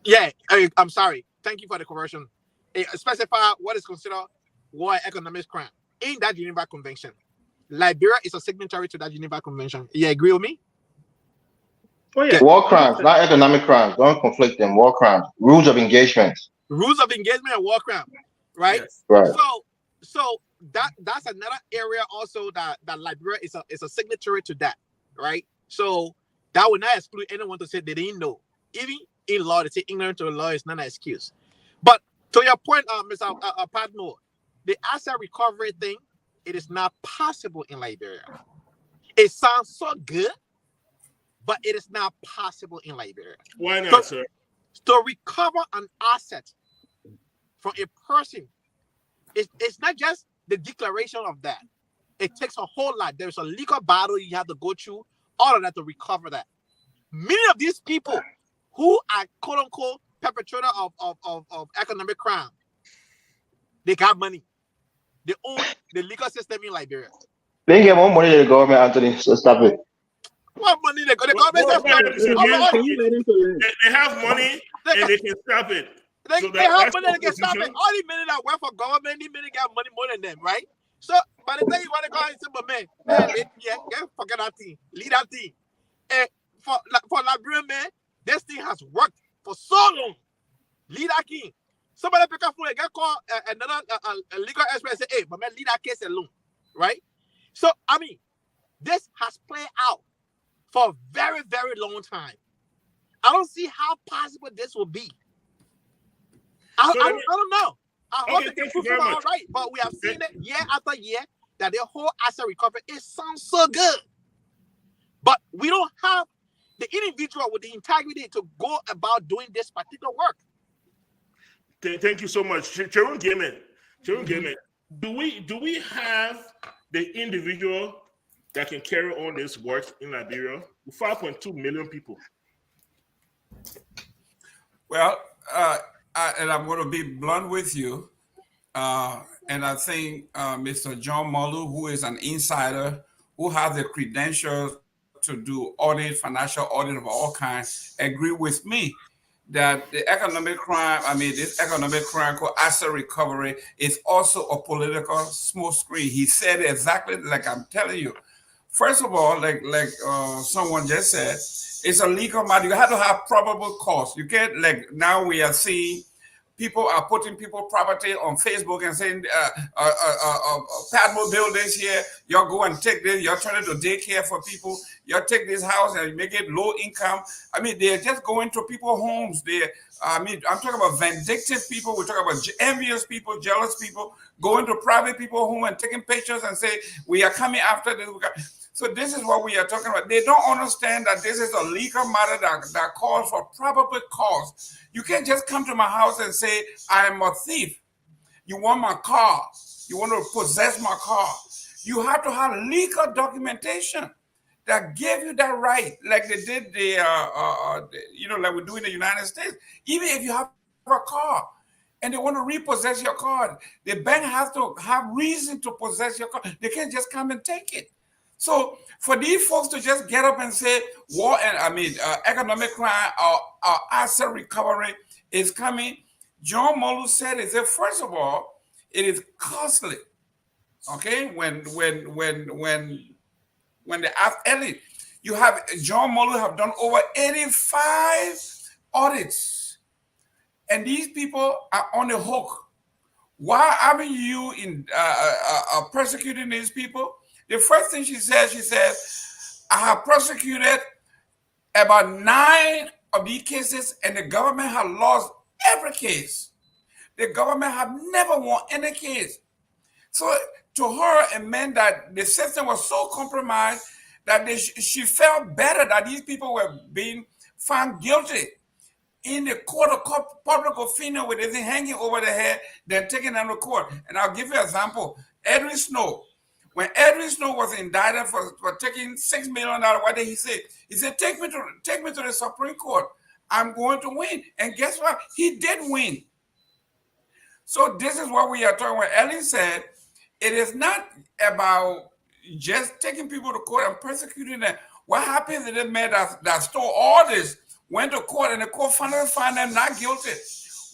Yeah, I'm sorry. Thank you for the correction. It specify what is considered war and economic crime in that Geneva Convention. Liberia is a signatory to that Geneva Convention. You agree with me? Oh yeah. War crimes, not economic crimes. Don't conflict them. War crimes. Rules of engagement. Rules of engagement and war crime, right? Yes. Right. So that's another area also that Liberia is a signatory to that, right? So that would not exclude anyone to say they didn't know. Even in law, they say ignorant to the law is not an excuse. But to your point, Mr. Padmore, the asset recovery thing, it is not possible in Liberia. It sounds so good, but it is not possible in Liberia. Why not, sir? To recover an asset from a person, it's not just the declaration of that. It takes a whole lot. There's a legal battle you have to go through, all of that to recover that. Many of these people who are quote unquote perpetrator of economic crime, they got money. They own the legal system in Liberia. They get more money than the government, Anthony. So stop it. What money they got? The government Well, says Mr. no. Gay, they have money and they can stop it. They So have that's money the that can stop it. position. All the money that work for government, the money got money more than them, right? So by the time you want to go and say, but man, forget that thing, leave that thing. And for Liberian man, this thing has worked for so long. Leave that thing. Somebody pick up phone and get called another legal expert and say, hey, but man, leave that case alone, right? So I mean, this has played out for a very, very long time. I don't see how possible this will be. I don't know. I hope they can prove it all right, but we have seen it year after year that their whole asset recovery, it sounds so good. But we don't have the individual with the integrity to go about doing this particular work. Thank you so much. Cherun Gaiman, do we have the individual that can carry on this work in Liberia? 5.2 million people. Well, and I'm going to be blunt with you. And I think Mr. John Molu, who is an insider, who has the credentials to do financial audit of all kinds, agree with me that the economic crime, this economic crime called asset recovery is also a political smokescreen. He said exactly like I'm telling you. First of all, like someone just said, it's a legal matter. You have to have probable cause. You can't, like now we are seeing people are putting people property on Facebook and saying, Padmore buildings here, y'all go and take this, y'all turn it to daycare for people, y'all take this house and make it low income. They're just going to people's homes. I'm talking about vindictive people, we're talking about envious people, jealous people, going to private people's home and taking pictures and say, we are coming after this. So this is what we are talking about. They don't understand that this is a legal matter that calls for probable cause. You can't just come to my house and say, I am a thief. You want my car. You want to possess my car. You have to have legal documentation that give you that right, like they did like we do in the United States. Even if you have a car and they want to repossess your car, the bank has to have reason to possess your car. They can't just come and take it. So for these folks to just get up and say war and economic crime or asset recovery is coming, John Molu said it. First of all, it is costly. Okay, when they ask Ellie, you have John Molu have done over 85 audits, and these people are on the hook. Why haven't you persecuting these people? The first thing she says, I have prosecuted about 9 of these cases, and the government has lost every case. The government have never won any case. So to her, it meant that the system was so compromised that she felt better that these people were being found guilty in the court of public opinion with everything hanging over their head than taking them to court. And I'll give you an example. Edwin Snow. When Edwin Snow was indicted for taking $6 million, what did he say? He said, take me to the Supreme Court. I'm going to win. And guess what? He did win. So this is what we are talking about. Ellen said, it is not about just taking people to court and persecuting them. What happens if the man that stole all this went to court and the court finally found them not guilty?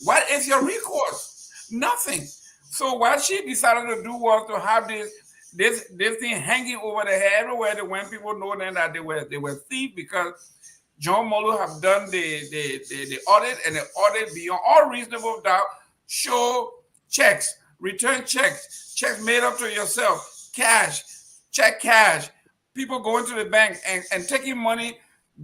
What is your recourse? Nothing. So what she decided to do was to have this thing hanging over their head everywhere that when people know then that they were thieves because John Molu have done the audit, and the audit beyond all reasonable doubt show checks, return checks made up to yourself, cash, cash, people going to the bank and taking money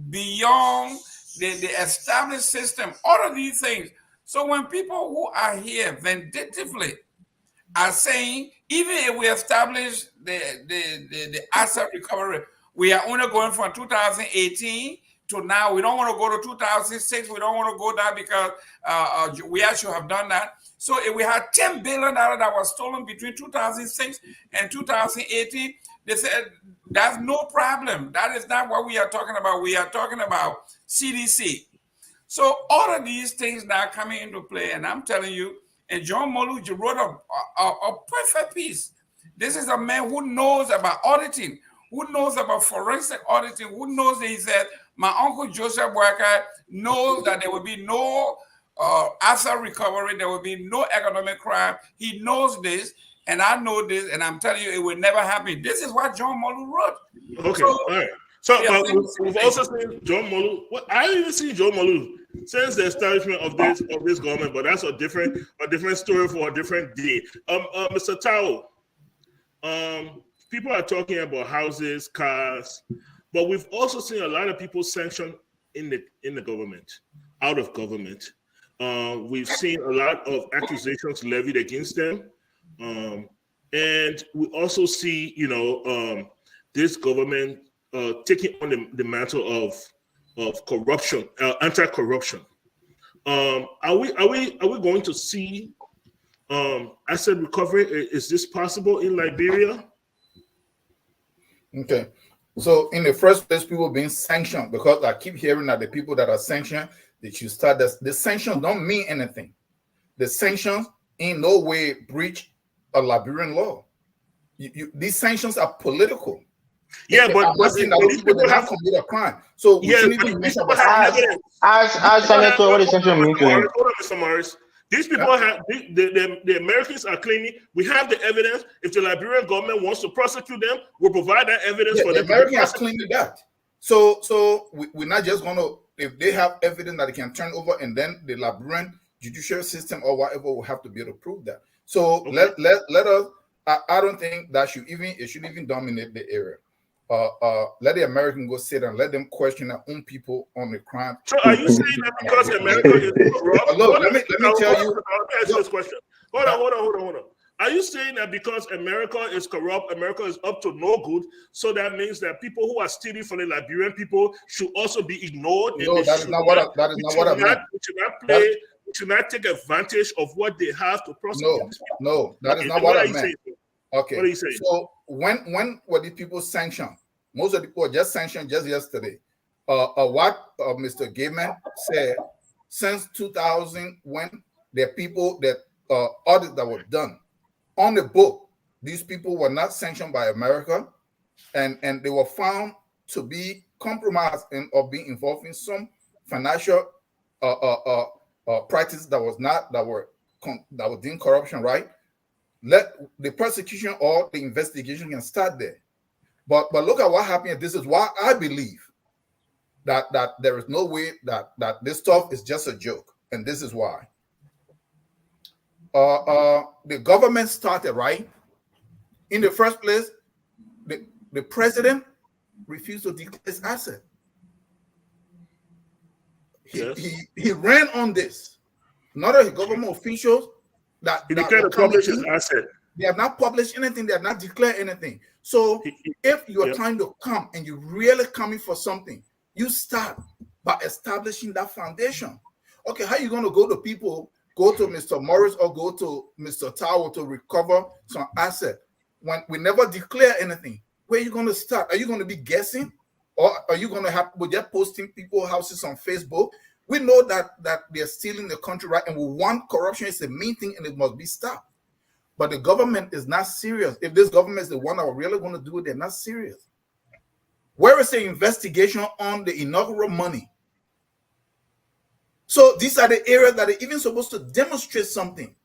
beyond the established system, all of these things. So when people who are here vindictively are saying, even if we establish the asset recovery, we are only going from 2018 to now. We don't want to go to 2006. We don't want to go there because we actually have done that. So if we had $10 billion that was stolen between 2006 and 2018, they said that's no problem. That is not what we are talking about. We are talking about CDC. So all of these things now coming into play, and I'm telling you, and John Molu wrote a perfect piece. This is a man who knows about auditing, who knows about forensic auditing, who knows that he said, my uncle Joseph Boyka knows that there will be no asset recovery, there will be no economic crime. He knows this, and I know this, and I'm telling you, it will never happen. This is what John Molu wrote. Okay, all right. So we've also seen John Molu. I haven't even seen John Molu since the establishment of this government, but that's a different story for a different day. Mr. Tao, people are talking about houses, cars, but we've also seen a lot of people sanctioned in the government, out of government. We've seen a lot of accusations levied against them, and we also see, this government taking on the mantle of corruption, anti-corruption. Are we going to see asset recovery? Is this possible in Liberia? Okay. So in the first place, people being sanctioned, because I keep hearing that the people that are sanctioned, that you start the sanctions don't mean anything. The sanctions in no way breach a Liberian law. These sanctions are political. Yeah, but these people have committed a crime. So we shouldn't even mention about as Senator, what is central mean to him? Hold on, Mr. Morris. These people have the Americans are claiming we have the evidence. If the Liberian government wants to prosecute them, we'll provide that evidence for them. The Americans are claiming that. So we're not just going to, if they have evidence that they can turn over, and then the Liberian judicial system or whatever will have to be able to prove that. So let us. I don't think that should even dominate the area. Let the American go sit and let them question their own people on the crime. So are you saying that because America is corrupt? Look, let me tell you. Let me ask you this question. Hold on. Are you saying that because America is corrupt, America is up to no good, so that means that people who are stealing from the Liberian people should also be ignored? No, that is not what I meant. We should not take advantage of what they have to prosecute. No, that is not what I meant. Okay. What are you saying? So when were the people sanctioned? Most of the people were just sanctioned just yesterday. What Mr. Gaiman said, since 2000, when the people that audit that were done on the book, these people were not sanctioned by America, and they were found to be compromised or being involved in some financial practice that were doing corruption, right? Let the prosecution or the investigation can start there. But look at what happened. This is why I believe that there is no way that this stuff is just a joke. And this is why. The government started, right? In the first place, the president refused to declare his asset. He ran on this. Not a government officials that he declared to publish his asset. They have not published anything. They have not declared anything. So if you are trying to come and you're really coming for something, you start by establishing that foundation. Okay, how are you going to go to people, go to Mr. Morris or go to Mr. Tower to recover some asset when we never declare anything? Where are you going to start? Are you going to be guessing? Or are you going to have, just posting people's houses on Facebook? We know that they're stealing the country, right? And we want corruption is the main thing, and it must be stopped. But the government is not serious. If this government is the one that are really going to do it, they're not serious. Where is the investigation on the inaugural money? So these are the areas that are even supposed to demonstrate something.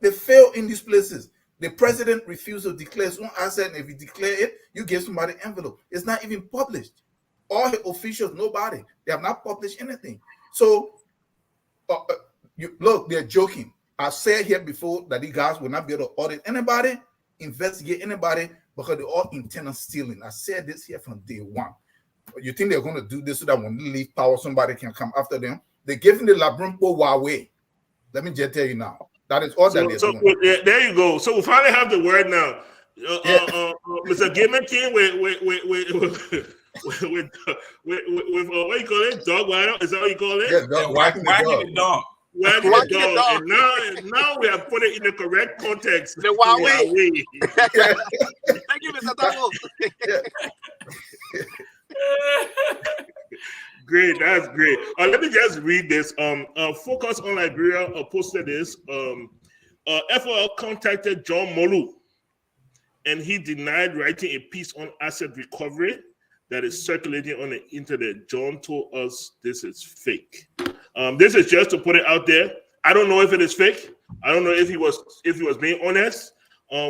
They fail in these places. The president refused to declare his own asset, and if he declare it, you give somebody an envelope. It's not even published. All the officials, nobody. They have not published anything. So, look, they're joking. I've said here before that these guys will not be able to audit anybody, investigate anybody, because they're all intent on stealing. I said this here from day one. You think they're going to do this so that when they leave power, somebody can come after them? They're giving the Labrimpo Huawei. Let me just tell you now. That is all that they're doing. There you go. So we finally have the word now. Mr. Gamer King with what you call it? Dog wagging? Is that what you call it? Yeah, wagging the dog. Wagging the dog. And now we have put it in the correct context. The Huawei. Thank you, Mr. Tabo. Great, that's great. Let me just read this. Focus on Liberia posted this. FOL contacted John Molu, and he denied writing a piece on asset recovery that is circulating on the internet. John told us this is fake. This is just to put it out there. I don't know if it is fake. I don't know if he was being honest.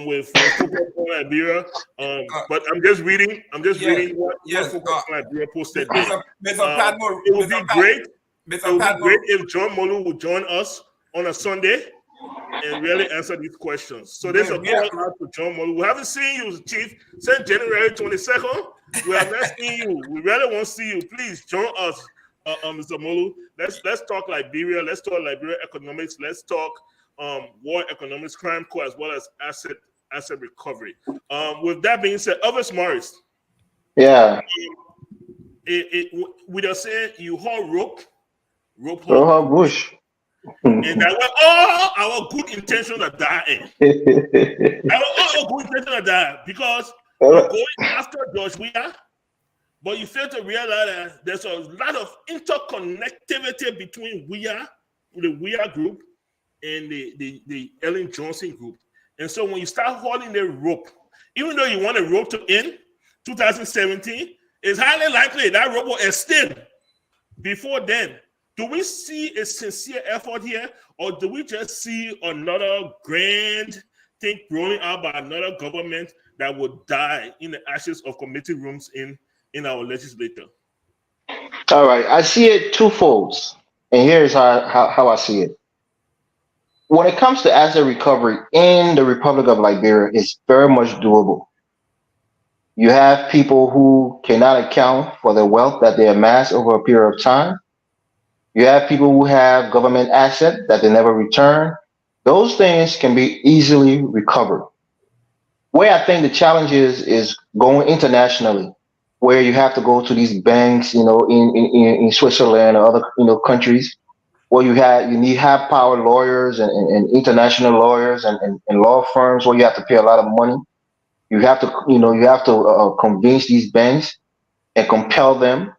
With Focus on Liberia, but I'm just reading. Reading what Focus on Liberia posted. It would be great. If John Molu would join us on a Sunday and really answer these questions. So there's a call out to John Molu. We haven't seen you, Chief, since January 22nd. We have not seen you. We really want to see you. Please join us, Mr. Molu. Let's talk Liberia. Let's talk Liberia economics. Let's talk war economics, crime core, as well as asset recovery. With that being said, Elvis Morris. Yeah. We just say you haul rope bush. And that was all our good intentions are dying. All good intentions are dying because you're going after George Weah, but you fail to realize that there's a lot of interconnectivity between Weah, the Weah group, and the Ellen Johnson group. And so when you start holding the rope, even though you want a rope to end 2017, it's highly likely that rope will extend before then. Do we see a sincere effort here, or do we just see another grand thing rolling out by another government that will die in the ashes of committee rooms in our legislature? All right, I see it twofold, and here's how I see it. When it comes to asset recovery in the Republic of Liberia, it's very much doable. You have people who cannot account for the wealth that they amass over a period of time. You have people who have government assets that they never return. Those things can be easily recovered. Where I think the challenge is going internationally, where you have to go to these banks, in Switzerland or other countries, where you need high power lawyers and international lawyers and law firms where you have to pay a lot of money. You have to convince these banks and compel them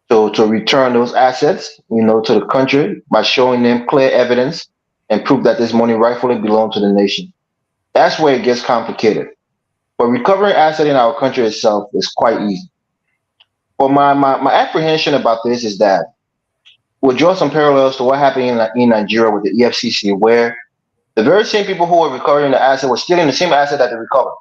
to return those assets, to the country by showing them clear evidence and proof that this money rightfully belongs to the nation. That's where it gets complicated. But recovering asset in our country itself is quite easy. But my apprehension about this is that we'll draw some parallels to what happened in Nigeria with the EFCC, where the very same people who were recovering the asset were stealing the same asset that they recovered.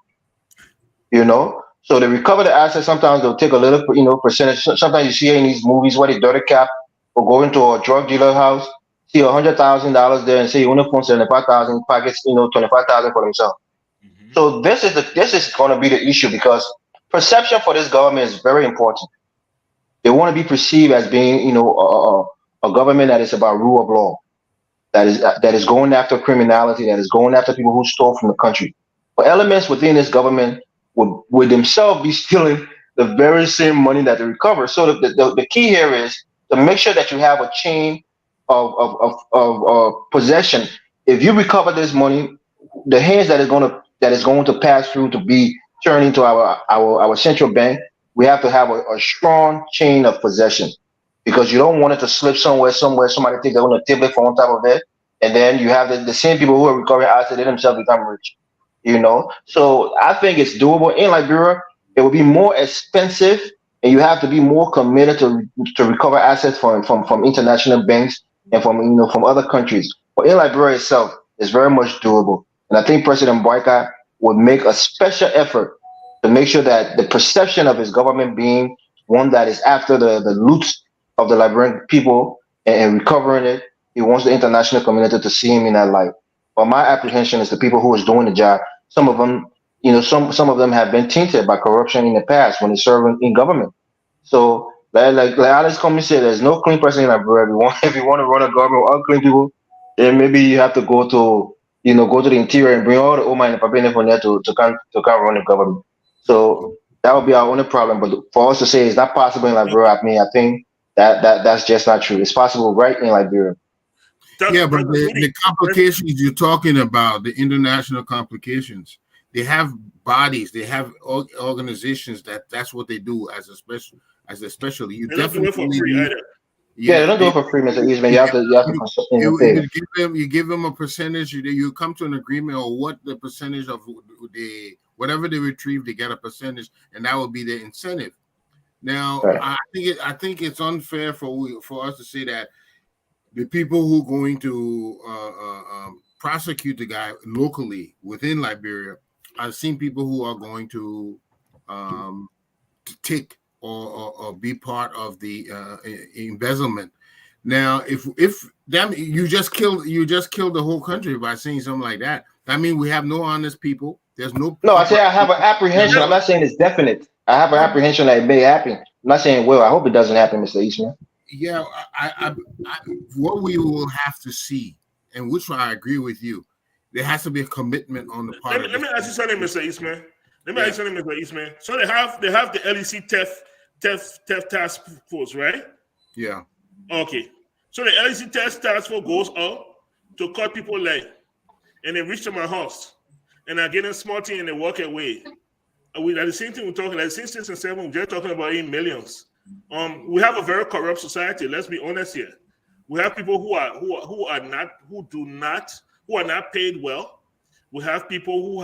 So they recover the asset. Sometimes they'll take a little, percentage. Sometimes you see in these movies where they dirty cap or go into a drug dealer house, see $100,000 there, and say you only put 75,000 pockets, 25,000 for themselves. Mm-hmm. So this is going to be the issue, because perception for this government is very important. They want to be perceived as being, a government that is about rule of law, that is going after criminality, that is going after people who stole from the country. But elements within this government would themselves be stealing the very same money that they recover. So the key here is to make sure that you have a chain of possession. If you recover this money, the hands that is going to pass through to be turned into our central bank, we have to have a strong chain of possession. because you don't want it to slip somewhere, somebody take their own table from on top of it, and then you have the same people who are recovering assets, they themselves become rich. So I think it's doable in Liberia. It would be more expensive, and you have to be more committed to recover assets from international banks and from other countries. But in Liberia itself, it's very much doable, and I think President Boyka would make a special effort to make sure that the perception of his government being one that is after the loot of the Liberian people and recovering it. He wants the international community to see him in that light. But my apprehension is the people who is doing the job. Some of them, some of them have been tainted by corruption in the past when they serve in government. So, like Alex Comey said, there's no clean person in Liberia. If you want to run a government with unclean people, then maybe you have to go to the interior and bring all the old money from there to come run the government. So that would be our only problem. But for us to say it's not possible in Liberia, I think that's just not true. It's possible right in Liberia. Yeah, but the complications you're talking about, the international complications, they have bodies, they have organizations that's what they do as a special. You They're not doing it for free either. Yeah, they don't do it for free, Mr. Eastman. You have to you give them a percentage. You come to an agreement or what the percentage of whatever they retrieve, they get a percentage, and that would be their incentive. Now, right. I think it's unfair for us to say that the people who are going to prosecute the guy locally within Liberia, I've seen people who are going to take or be part of the embezzlement. Now, if that you just killed the whole country by saying something like that. I mean, we have no honest people. There's no. No, I say I have an apprehension. I'm not saying it's definite. I have an apprehension that it may happen. I'm not saying well. I hope it doesn't happen, Mr. Eastman. Yeah, what we will have to see, and which I agree with you, there has to be a commitment on the part. Let me ask you something, Mr. Eastman. Ask you something, Mr. Eastman. So they have the LEC theft task force, right? Yeah. Okay. So the LEC task force goes out to cut people leg, and they reach to my house, and I get a small thing and they walk away. At the same thing we're talking, like since 6 and 7, we're talking about in millions. We have a very corrupt society. Let's be honest here. We have people who are not paid well. We have people who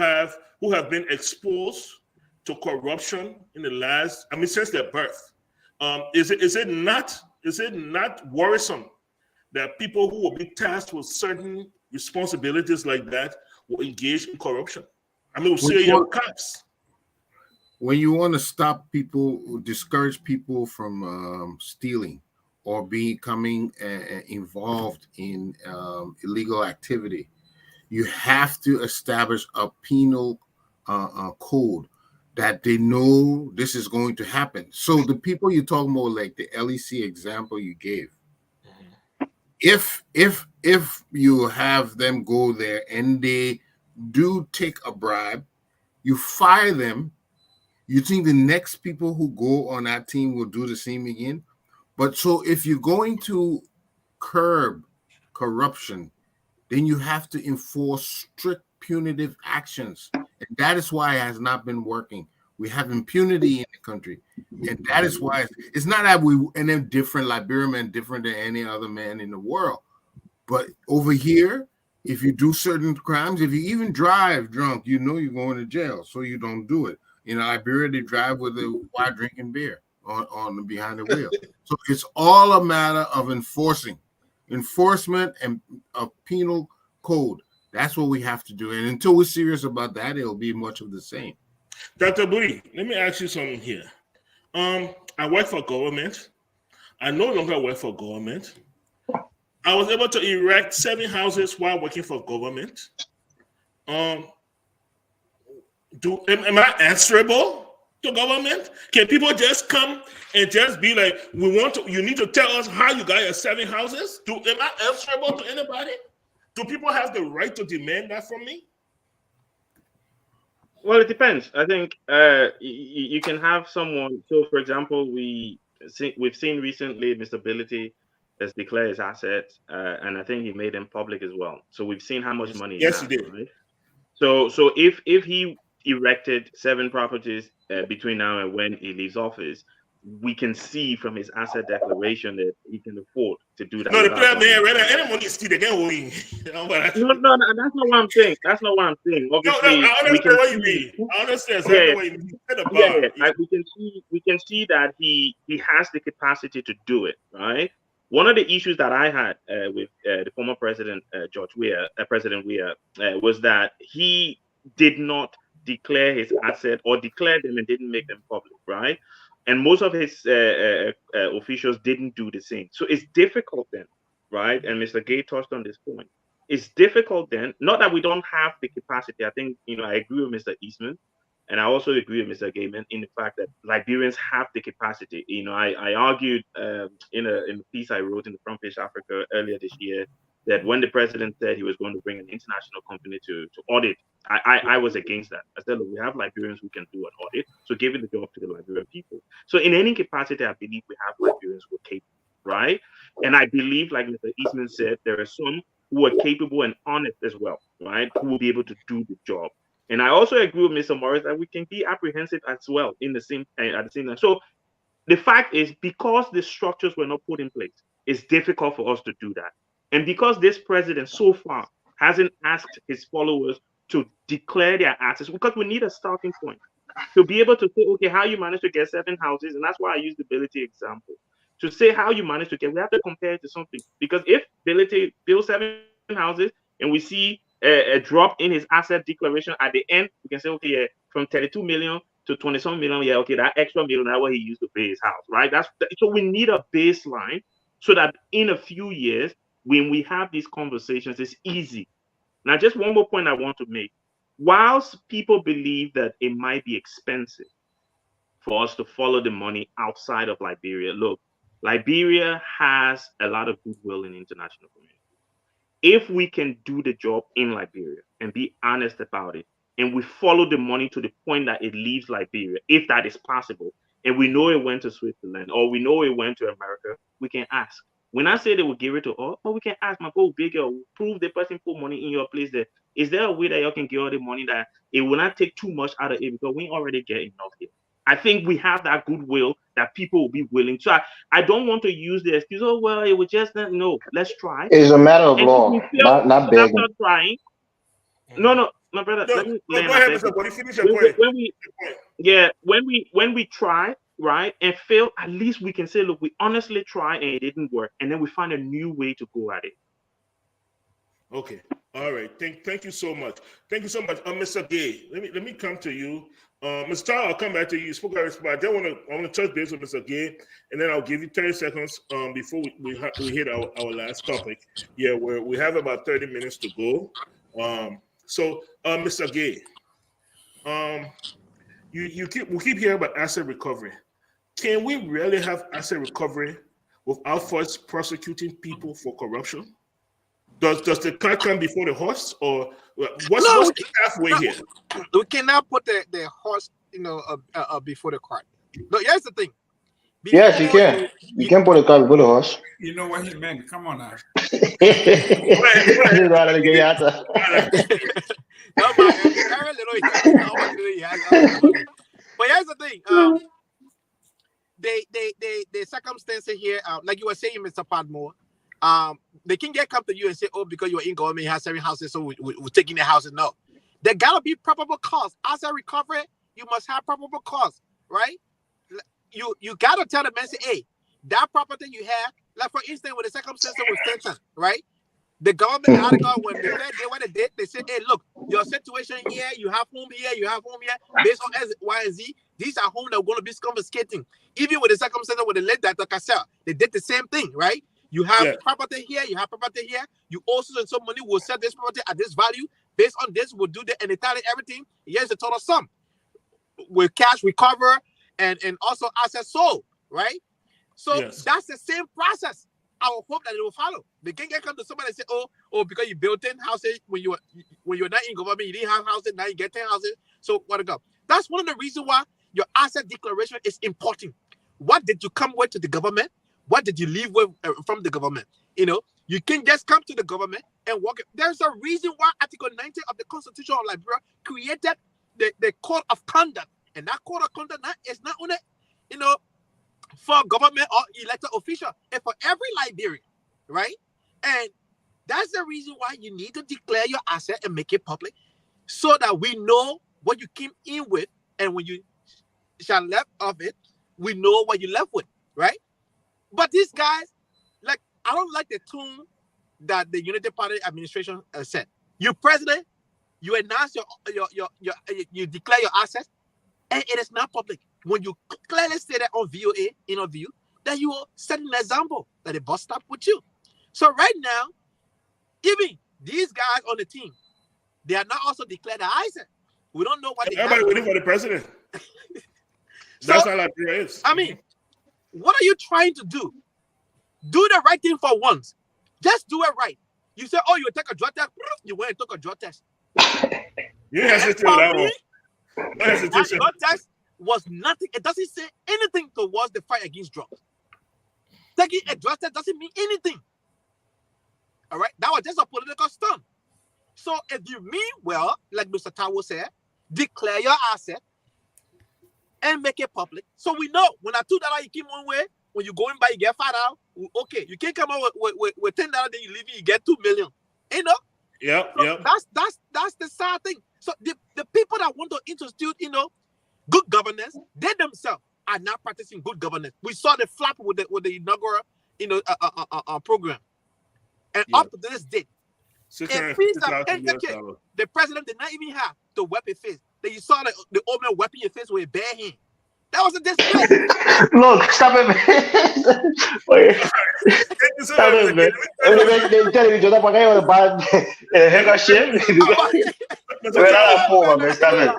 have been exposed to corruption in the last, since their birth. Is it not worrisome that people who will be tasked with certain responsibilities like that will engage in corruption? We'll see your cops. When you want to stop people, discourage people from stealing or becoming involved in illegal activity, you have to establish a penal code that they know this is going to happen. So the people you're talking about, like the LEC example you gave, if you have them go there and they do take a bribe, you fire them. You think the next people who go on that team will do the same again? But so if you're going to curb corruption, then you have to enforce strict punitive actions. And that is why it has not been working. We have impunity in the country. And that is why it's not that they're different, Liberian men different than any other man in the world. But over here, if you do certain crimes, if you even drive drunk, you know you're going to jail. So you don't do it. In Liberia, they drive while drinking beer on behind the wheel. So it's all a matter of enforcement and a penal code. That's what we have to do. And until we're serious about that, it'll be much of the same. Dr. Booty, let me ask you something here. I work for government. I no longer work for government. I was able to erect 7 houses while working for government. Am I answerable to government? Can people just come and just be like, you need to tell us how you got your 7 houses? Am I answerable to anybody? Do people have the right to demand that from me? Well, it depends. I think you can have someone. So, for example, we've seen recently Mr. Ability has declared his assets, and I think he made them public as well. So we've seen how much money. Yes, he did. Right? So if he erected 7 properties between now and when he leaves office, we can see from his asset declaration that he can afford to do that. No, the without player man, going. right? Any money is still again. No, that's not what I'm saying. That's not what I'm saying. No, Obviously, I we understand can what you see. mean. I understand Yeah, exactly what you mean. You said the yeah, bar. we can see that he has the capacity to do it, right? One of the issues that I had with the former president President Weah, was that he did not declare his asset or declared them and didn't make them public, right? And most of his officials didn't do the same. So it's difficult then, right? And Mr. Gay touched on this point. It's difficult then, not that we don't have the capacity. I think, I agree with Mr. Eastman. And I also agree with Mr. Gaiman in the fact that Liberians have the capacity. I argued in a piece I wrote in the Front Page Africa earlier this year that when the president said he was going to bring an international company to audit, I was against that. I said, look, we have Liberians who can do an audit, so give the job to the Liberian people. So in any capacity, I believe we have Liberians who are capable, right? And I believe, like Mr. Eastman said, there are some who are capable and honest as well, right? Who will be able to do the job. And I also agree with Mr. Morris that we can be apprehensive as well at the same time. So the fact is, because the structures were not put in place, it's difficult for us to do that. And because this president so far hasn't asked his followers to declare their assets, because we need a starting point to be able to say, okay, how you manage to get 7 houses, and that's why I use the Ability example. To say how you manage to get, we have to compare it to something. Because if Ability builds 7 houses and we see a drop in his asset declaration at the end, we can say, okay, yeah, from 32 million to 20-some million, yeah, okay, that extra million, that's what he used to pay his house, right? So we need a baseline so that in a few years, when we have these conversations, it's easy. Now, just one more point I want to make. Whilst people believe that it might be expensive for us to follow the money outside of Liberia, look, Liberia has a lot of goodwill in the international community. If we can do the job in Liberia and be honest about it, and we follow the money to the point that it leaves Liberia, if that is possible, and we know it went to Switzerland or we know it went to America, we can ask. When I say they will give it to us, but we can ask, my go bigger, prove the person put money in your place there. Is there a way that you can get all the money that it will not take too much out of it because we already get enough here? I think we have that goodwill that people will be willing to. I don't want to use the excuse, oh, well, it was just not. No, let's try. It's a matter of And if we law, fail not begging. after trying, no, my brother, No, let me no, land. go I ahead, beg Mr. you. Body. Finish your point. When we try, right, and fail, at least we can say, look, we honestly tried and it didn't work, and then we find a new way to go at it. Okay. All right. Thank you so much. Thank you so much. Mr. Gay, let me come to you. Mr. Charles, I'll come back to you. You spoke already, but I want to touch base with Mr. Gay, and then I'll give you 30 seconds before we hit our last topic. Yeah, we have about 30 minutes to go. So Mr. Gay, we keep hearing about asset recovery. Can we really have asset recovery without first prosecuting people for corruption? Does the cat come before the horse, or what's the halfway here? We cannot put the horse, before the cart. No, here's the thing. Yes, you can. You can put a cart before the horse. You know what he meant. Come on now. But here's the thing. The circumstances here, like you were saying, Mr. Padmore, they can come to you and say, oh, because you're in government, you have 7 houses, so we're taking the houses. No. There gotta be probable cause. As a recovery, you must have probable cause, right? You gotta tell the man, say, hey, that property you have, like for instance, with the circumstances with Fenton, right? The government article, when they said they what they did, they said, hey, look, your situation here, you have home here, based on X, Y, and Z. These are homes that are going to be confiscating. Even with the circumstances with the late Dr. Cassell, they did the same thing, right? You have property here, you have property here. You also send some money, will sell this property at this value. Based on this, we'll do the and tally everything. Here's the total sum. With cash recover and also assets sold, right? So that's the same process. I will hope that it will follow. They can't come to somebody and say, oh, because you built 10 houses when you're not in government, you didn't have houses, now you get 10 houses. So what to go? That's one of the reasons why your asset declaration is important. What did you come with to the government? What did you leave with from the government? You can just come to the government and walk it. There's a reason why Article 90 of the Constitution of Liberia created the code of conduct. And that code of conduct is not only, for government or elected official and for every Liberian, right? And that's the reason why you need to declare your asset and make it public so that we know what you came in with, and when you shall left of it, we know what you left with, right? But these guys, like, I don't like the tune that the Unity Party administration said. You president, you announce you declare your assets, and it is not public. When you clearly say that on VOA interview, that you will set an example that the bus stop with you. So right now, even these guys on the team, they are not also declared the asset. We don't know what they Everybody have. waiting for the president. So, That's how Liberia is. I mean, what are you trying to do? Do the right thing for once. Just do it right. You say, oh, you take a drug test. You went and took a drug test. You hesitate with that one. No That hesitation. drug test was nothing. It doesn't say anything towards the fight against drugs. Taking a drug test doesn't mean anything. All right? That was just a political stunt. So if you mean well, like Mr. Tawo said, declare your asset and make it public. So we know when I $2 you keep one way, when you go in by you get $5. Okay, you can't come out with $10, then you leave it, you get $2 million. You know? Yep, So yep. that's the sad thing. So the people that want to institute, good governance, they themselves are not practicing good governance. We saw the flap with the inaugural, program, and Yeah. up to this date, a piece of $650,000. the president did not even have to wipe his face. Then you saw the old man wiping his face with a bare hand. That was a disgrace. Look, stop it, man. Wait, stop it, man. They telling me to stop again with a bad haircut shit. Wait, I fool, man. Stop it.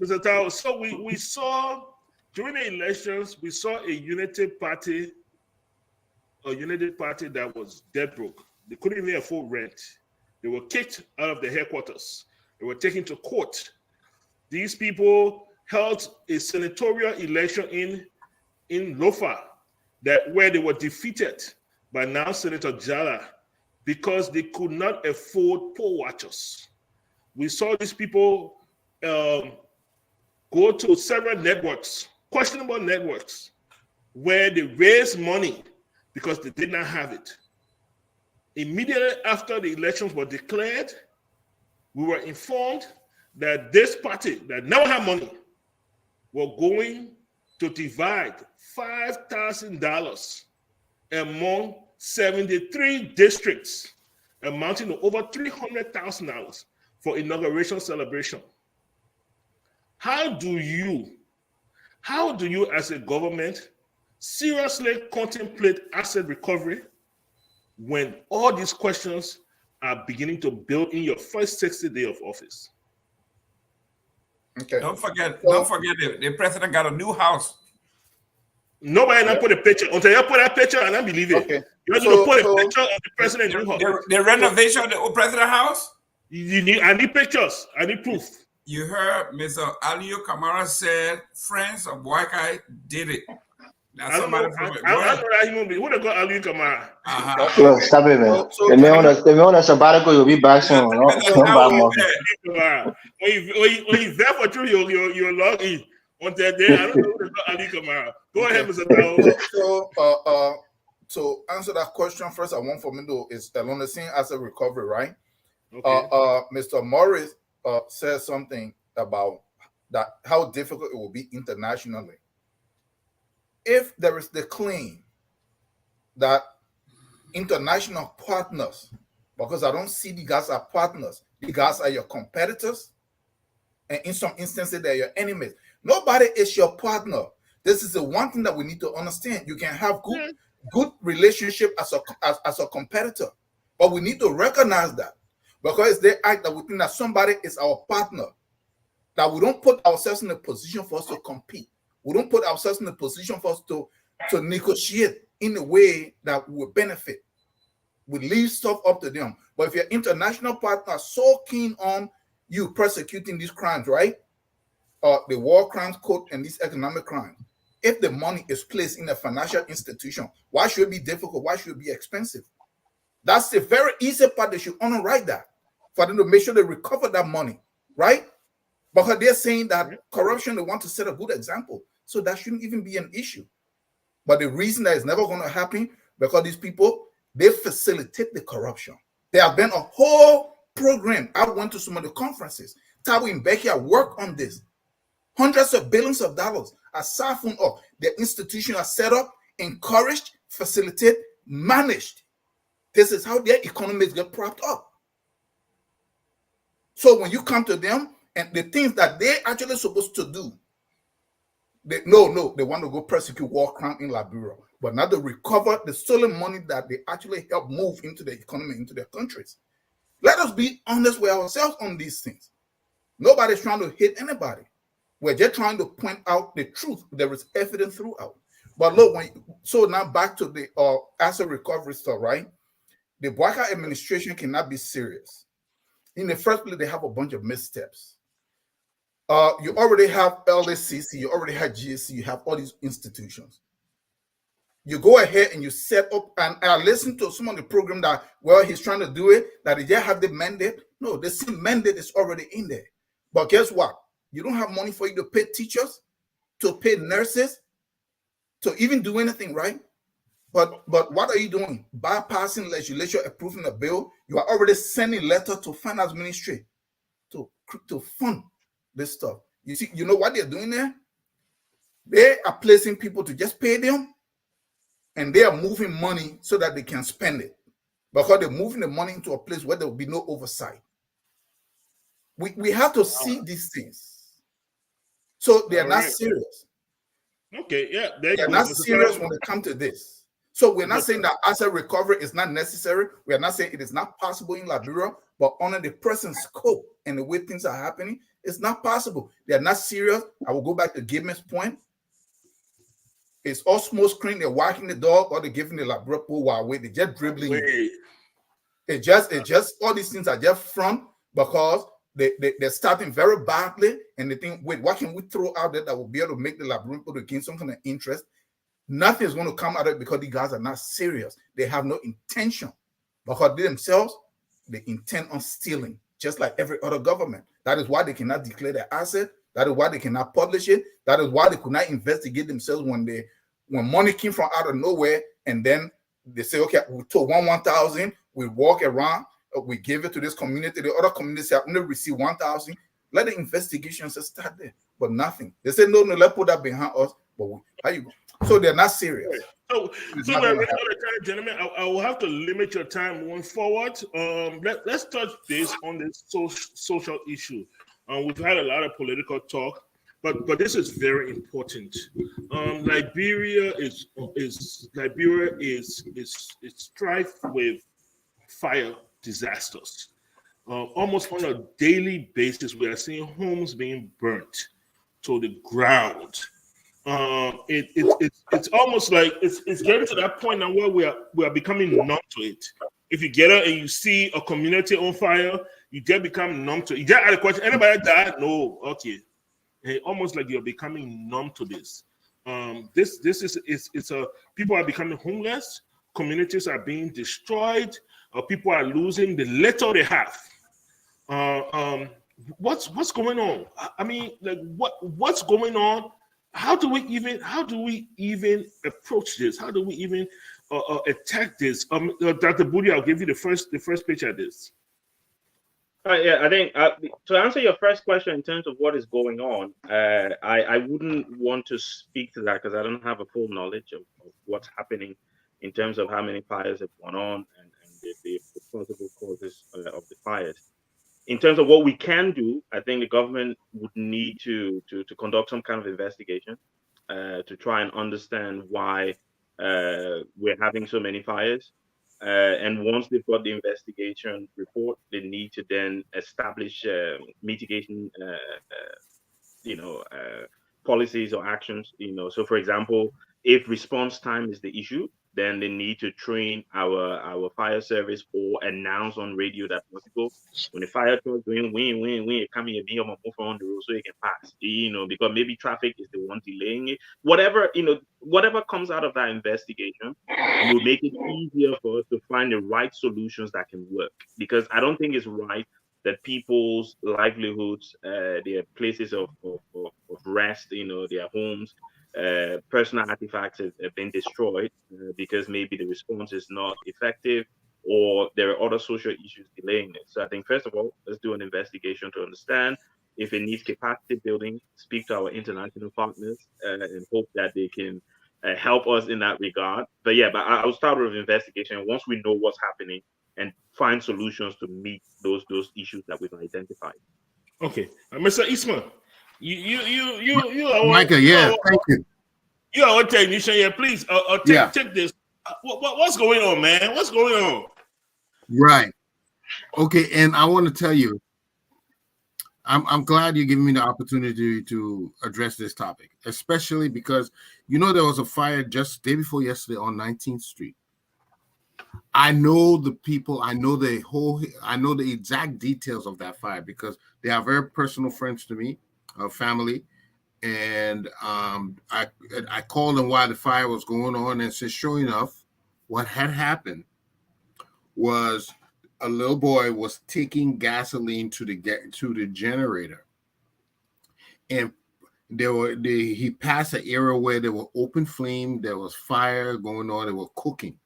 Mr. Tao, so we saw during the elections, we saw a united party that was dead broke. They couldn't even afford rent. They were kicked out of the headquarters. They were taken to court. These people held a senatorial election in Lofa, where they were defeated by now Senator Jala because they could not afford poll watchers. We saw these people go to several networks, questionable networks, where they raised money because they did not have it. Immediately after the elections were declared, we were informed that this party that never had money were going to divide $5,000 among 73 districts, amounting to over $300,000 for inauguration celebration. How do you as a government seriously contemplate asset recovery when all these questions are beginning to build in your first 60 days of office? Okay. Don't forget the president got a new house. Nobody not put a picture until you put that picture, and I believe it. Okay. You have to put a picture of the president new house. The renovation of the old president house. I need pictures. I need proof. You heard Mr. Aliyu Kamara said friends of Boakai did it. Now I don't know that human being. Who they call Aliyu Kamara? Look, stop it, man. So- The man on a sabbatical, you'll be back soon. Don't buy more. When he's there for true, you'll log in. Until then, I don't know who they call Aliyu Kamara. Go ahead, Mr. Tao. So to answer that question first, I want for me to is along the same asset recovery, right? Okay. Mr. Morris said something about that how difficult it will be internationally. If there is the claim that international partners, because I don't see the guys are partners, the guys are your competitors, and in some instances they're your enemies. Nobody is your partner. This is the one thing that we need to understand. You can have good relationship as a competitor, but we need to recognize that because they act that we think that somebody is our partner, that we don't put ourselves in a position for us to compete. We don't put ourselves in a position for us to negotiate in a way that will benefit. We leave stuff up to them. But if your international partner are so keen on you prosecuting these crimes, right? The war crimes code and these economic crimes, if the money is placed in a financial institution, why should it be difficult? Why should it be expensive? That's the very easy part. They should honor right that for them to make sure they recover that money, right? Because they're saying that corruption, they want to set a good example. So that shouldn't even be an issue. But the reason that it's never going to happen, because these people, they facilitate the corruption. There have been a whole program. I went to some of the conferences. Tabu and Becky worked on this. Hundreds of billions of dollars are siphoned up. The institution are set up, encouraged, facilitated, managed. This is how their economies get propped up. So when you come to them and the things that they're actually supposed to do, they want to go prosecute war crime in Liberia, but not to recover the stolen money that they actually help move into the economy, into their countries. Let us be honest with ourselves on these things. Nobody's trying to hit anybody. We're just trying to point out the truth. There is evidence throughout. But look, so now back to the asset recovery stuff, right? The Boyka administration cannot be serious. In the first place, they have a bunch of missteps. You already have LSCC, you already have GSC, you have all these institutions. You go ahead and you set up, and I listen to some of the program that, well, he's trying to do it, that they just have the mandate. No, the same mandate is already in there. But guess what? You don't have money for you to pay teachers, to pay nurses, to even do anything, right? But what are you doing? Bypassing legislation, approving a bill. You are already sending letter to finance ministry to fund this stuff. You see, you know what they're doing there? They are placing people to just pay them, and they are moving money so that they can spend it, because they're moving the money into a place where there will be no oversight. We have to see these things. So they are not serious. Okay, yeah. They're not serious when it comes to this. So we're not saying that asset recovery is not necessary. We are not saying it is not possible in Liberia, but under the present scope and the way things are happening, it's not possible. They are not serious. I will go back to Gibbons' point. It's all smoke screen. They're walking the dog, or they're giving the Liberia pool while away. They're just dribbling. It just all these things are just front, because they're starting very badly, and they think, wait, what can we throw out there that will be able to make the Liberian people to gain some kind of interest? Nothing is going to come out of it, because these guys are not serious. They have no intention, because they themselves, they intend on stealing, just like every other government. That is why they cannot declare their asset. That is why they cannot publish it. That is why they could not investigate themselves when money came from out of nowhere, and then they say, okay, we took 1,000, we walk around, we give it to this community. The other communities have only received 1,000. Let the investigations start there, but nothing. They say, no, let's put that behind us. But how you go? So they're not serious. So we're running out of time, gentlemen. I will have to limit your time going forward. Let's touch base on this social issue. We've had a lot of political talk, but this is very important. Liberia is strife with fire disasters. Almost on a daily basis, we are seeing homes being burnt to the ground. It's almost like it's getting to that point now where we are becoming numb to it. If you get out and you see a community on fire, you just become numb to it. You just ask a question, anybody died? No, okay. And almost like you're becoming numb to this. This is people are becoming homeless, communities are being destroyed, people are losing the little they have. What's going on? I mean, like what's going on? How do we even approach this? How do we even attack this? Dr. Budi, I'll give you the first picture of this. Yeah, I think to answer your first question in terms of what is going on, I wouldn't want to speak to that because I don't have a full knowledge of what's happening in terms of how many fires have gone on and the possible causes of the fires. In terms of what we can do, I think the government would need to conduct some kind of investigation to try and understand why we're having so many fires. And once they've got the investigation report, they need to then establish mitigation, policies or actions. So for example, if response time is the issue, then they need to train our fire service or announce on radio that when the fire truck doing win, come here, be on the road so you can pass. Because maybe traffic is the one delaying it. Whatever comes out of that investigation will make it easier for us to find the right solutions that can work. Because I don't think it's right that people's livelihoods, their places of rest, their homes, personal artifacts have been destroyed because maybe the response is not effective or there are other social issues delaying it. So I think, first of all, let's do an investigation to understand if it needs capacity building, speak to our international partners, and hope that they can help us in that regard. But I'll start with investigation once we know what's happening and find solutions to meet those issues that we've identified. Okay, Mr. Eastman, you are Micah, yeah, thank you. You are a technician here. Please, take this. What's going on, man? What's going on? Right. Okay, and I want to tell you, I'm glad you're giving me the opportunity to address this topic, especially because there was a fire just day before yesterday on 19th Street. I know the people, I know the exact details of that fire because they are very personal friends to me, family. And I called them while the fire was going on and said, sure enough, what had happened was a little boy was taking gasoline to the generator, and he passed an area where there were open flame, there was fire going on, they were cooking.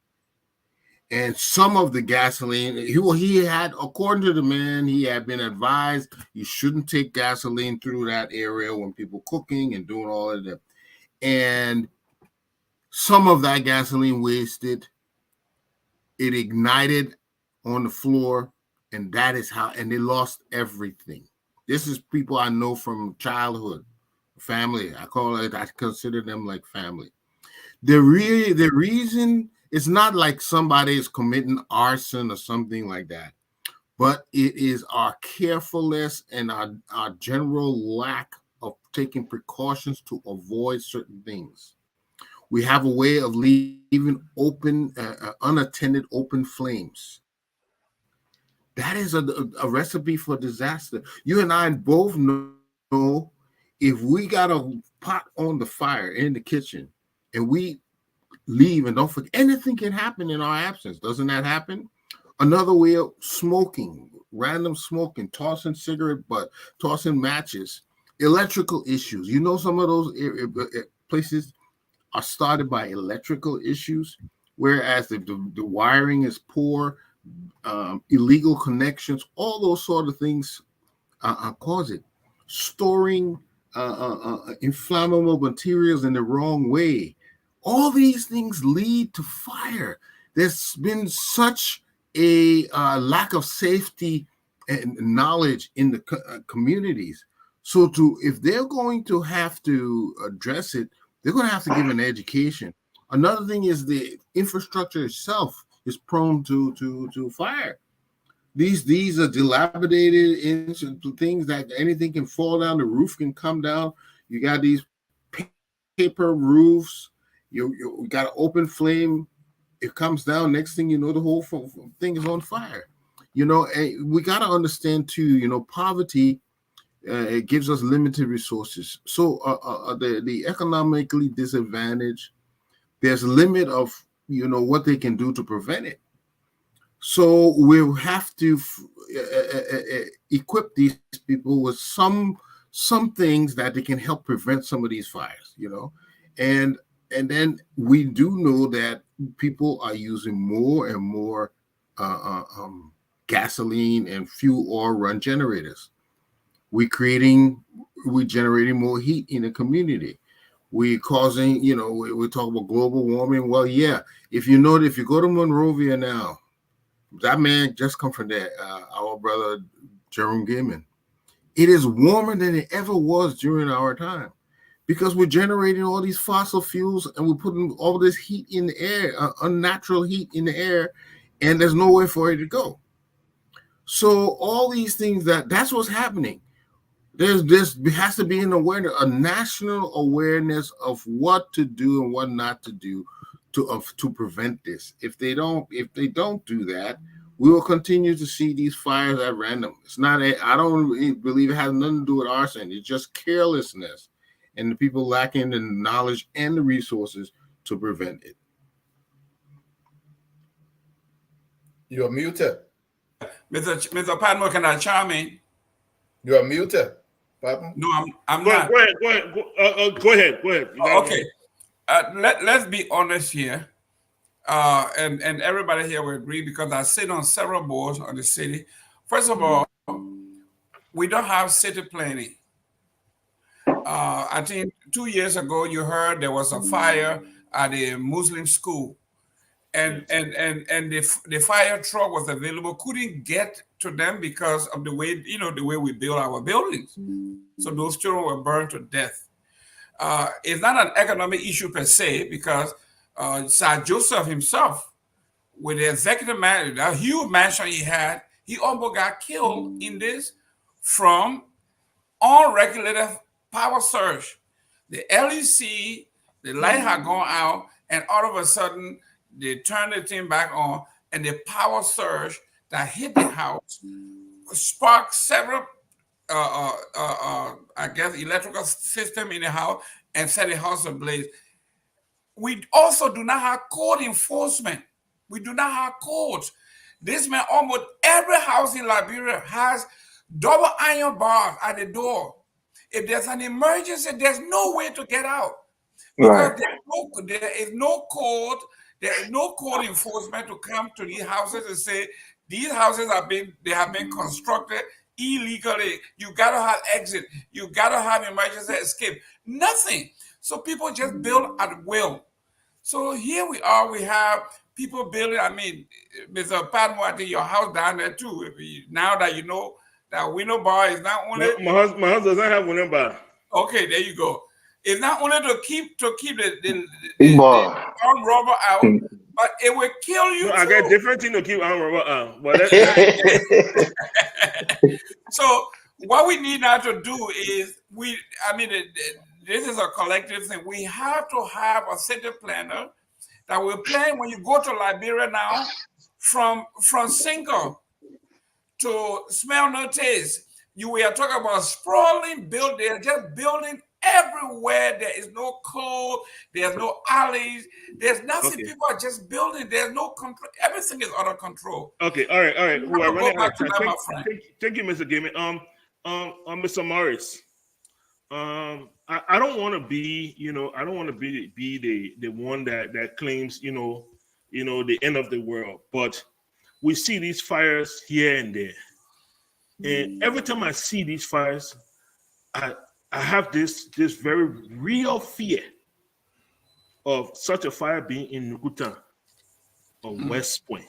And some of the gasoline, he had, according to the man, he had been advised you shouldn't take gasoline through that area when people cooking and doing all of that. And some of that gasoline wasted. It ignited on the floor, and that is how, and they lost everything. This is people I know from childhood, family. I consider them like family. The reason, it's not like somebody is committing arson or something like that, but it is our carefulness and our general lack of taking precautions to avoid certain things. We have a way of leaving open, unattended open flames. That is a recipe for disaster. You and I both know if we got a pot on the fire in the kitchen and we leave and don't forget, anything can happen in our absence. Doesn't that happen? Another way of smoking, random smoking, tossing cigarette butt, tossing matches, electrical issues. Some of those places are started by electrical issues, whereas the wiring is poor, illegal connections, all those sort of things cause it. Storing inflammable materials in the wrong way. All these things lead to fire. There's been such a lack of safety and knowledge in the communities. So if they're going to have to address it, they're going to have to give an education. Another thing is the infrastructure itself is prone to fire. These are dilapidated things that anything can fall down. The roof can come down. You got these paper roofs. You got an open flame. It comes down. Next thing you know, the whole thing is on fire. And we got to understand too. Poverty. It gives us limited resources. So the economically disadvantaged, there's a limit of what they can do to prevent it. So we'll have to equip these people with some things that they can help prevent some of these fires. And then we do know that people are using more and more gasoline and fuel oil run generators. We're generating more heat in the community. We're causing, we talk about global warming. Well, yeah, if you go to Monrovia now, that man just come from there, our brother Jerome Gaiman. It is warmer than it ever was during our time because we're generating all these fossil fuels and we're putting all this heat in the air, unnatural heat in the air, and there's nowhere for it to go. So all these things, that's what's happening. There has to be an awareness, a national awareness of what to do and what not to do to prevent this. If they don't do that, we will continue to see these fires at random. I don't believe it has nothing to do with arson. It's just carelessness and the people lacking the knowledge and the resources to prevent it. You're muted. Mr. Padmore, can I chime in? You are muted, Papa. No, I'm Go, not. go ahead. Go ahead. Go ahead. Go ahead. You got it. Okay. Let's be honest here. And everybody here will agree because I sit on several boards on the city. First of all, we don't have city planning. I think 2 years ago you heard there was a fire at a Muslim school, and the fire truck was available, couldn't get to them because of the way the way we build our buildings. So those children were burned to death. It's not an economic issue per se because Sir Joseph himself, with the executive man, that huge mansion he almost got killed in this from unregulated power surge. The LEC, the light had gone out, and all of a sudden they turned the thing back on, and the power surge that hit the house sparked several, I guess, electrical system in the house and set the house ablaze. We also do not have code enforcement. We do not have codes. This man, almost every house in Liberia has double iron bars at the door. If there's an emergency, there's no way to get out because there is no code. There is no code enforcement to come to these houses and say these houses have been constructed illegally. You gotta have exit. You gotta have emergency escape. Nothing. So people just build at will. So here we are. We have people building. I mean, Mr. Padmore, I think your house down there too. Now that you know that window bar is not only My husband doesn't have one bar. Okay, there you go. It's not only to keep the armed robber out, but it will kill you. No, I got different thing to keep armed robber out. But so what we need now to do is this is a collective thing. We have to have a city planner that will plan when you go to Liberia now from single to smell no taste. We are talking about sprawling building, just building everywhere. There is no code, there's no alleys, there's nothing. Okay. People are just building, there's no control. Everything is under control. Okay, all right. We are running out of time. Thank you, Mr. Gaming. Mr. Morris. I don't want to be, I don't want to be the one that claims, the end of the world. But we see these fires here and there, and every time I see these fires, I have this very real fear of such a fire being in Nukuta or West Point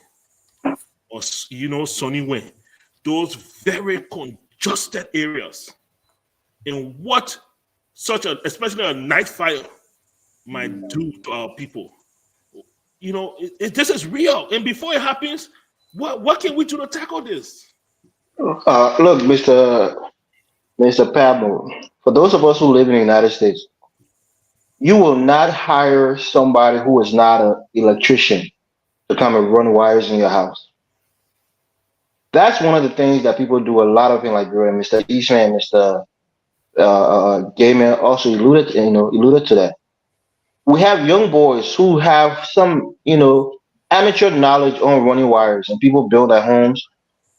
or Sunny Way, those very congested areas, and what especially a night fire might do to our people. This is real, and before it happens, what can we do to tackle this? Look, Mr. Pablo, for those of us who live in the United States, you will not hire somebody who is not an electrician to come and run wires in your house. That's one of the things that people do a lot of in Liberia. Mr. Eastman, Mr. Gayman also alluded to that. We have young boys who have some, amateur knowledge on running wires, and people build their homes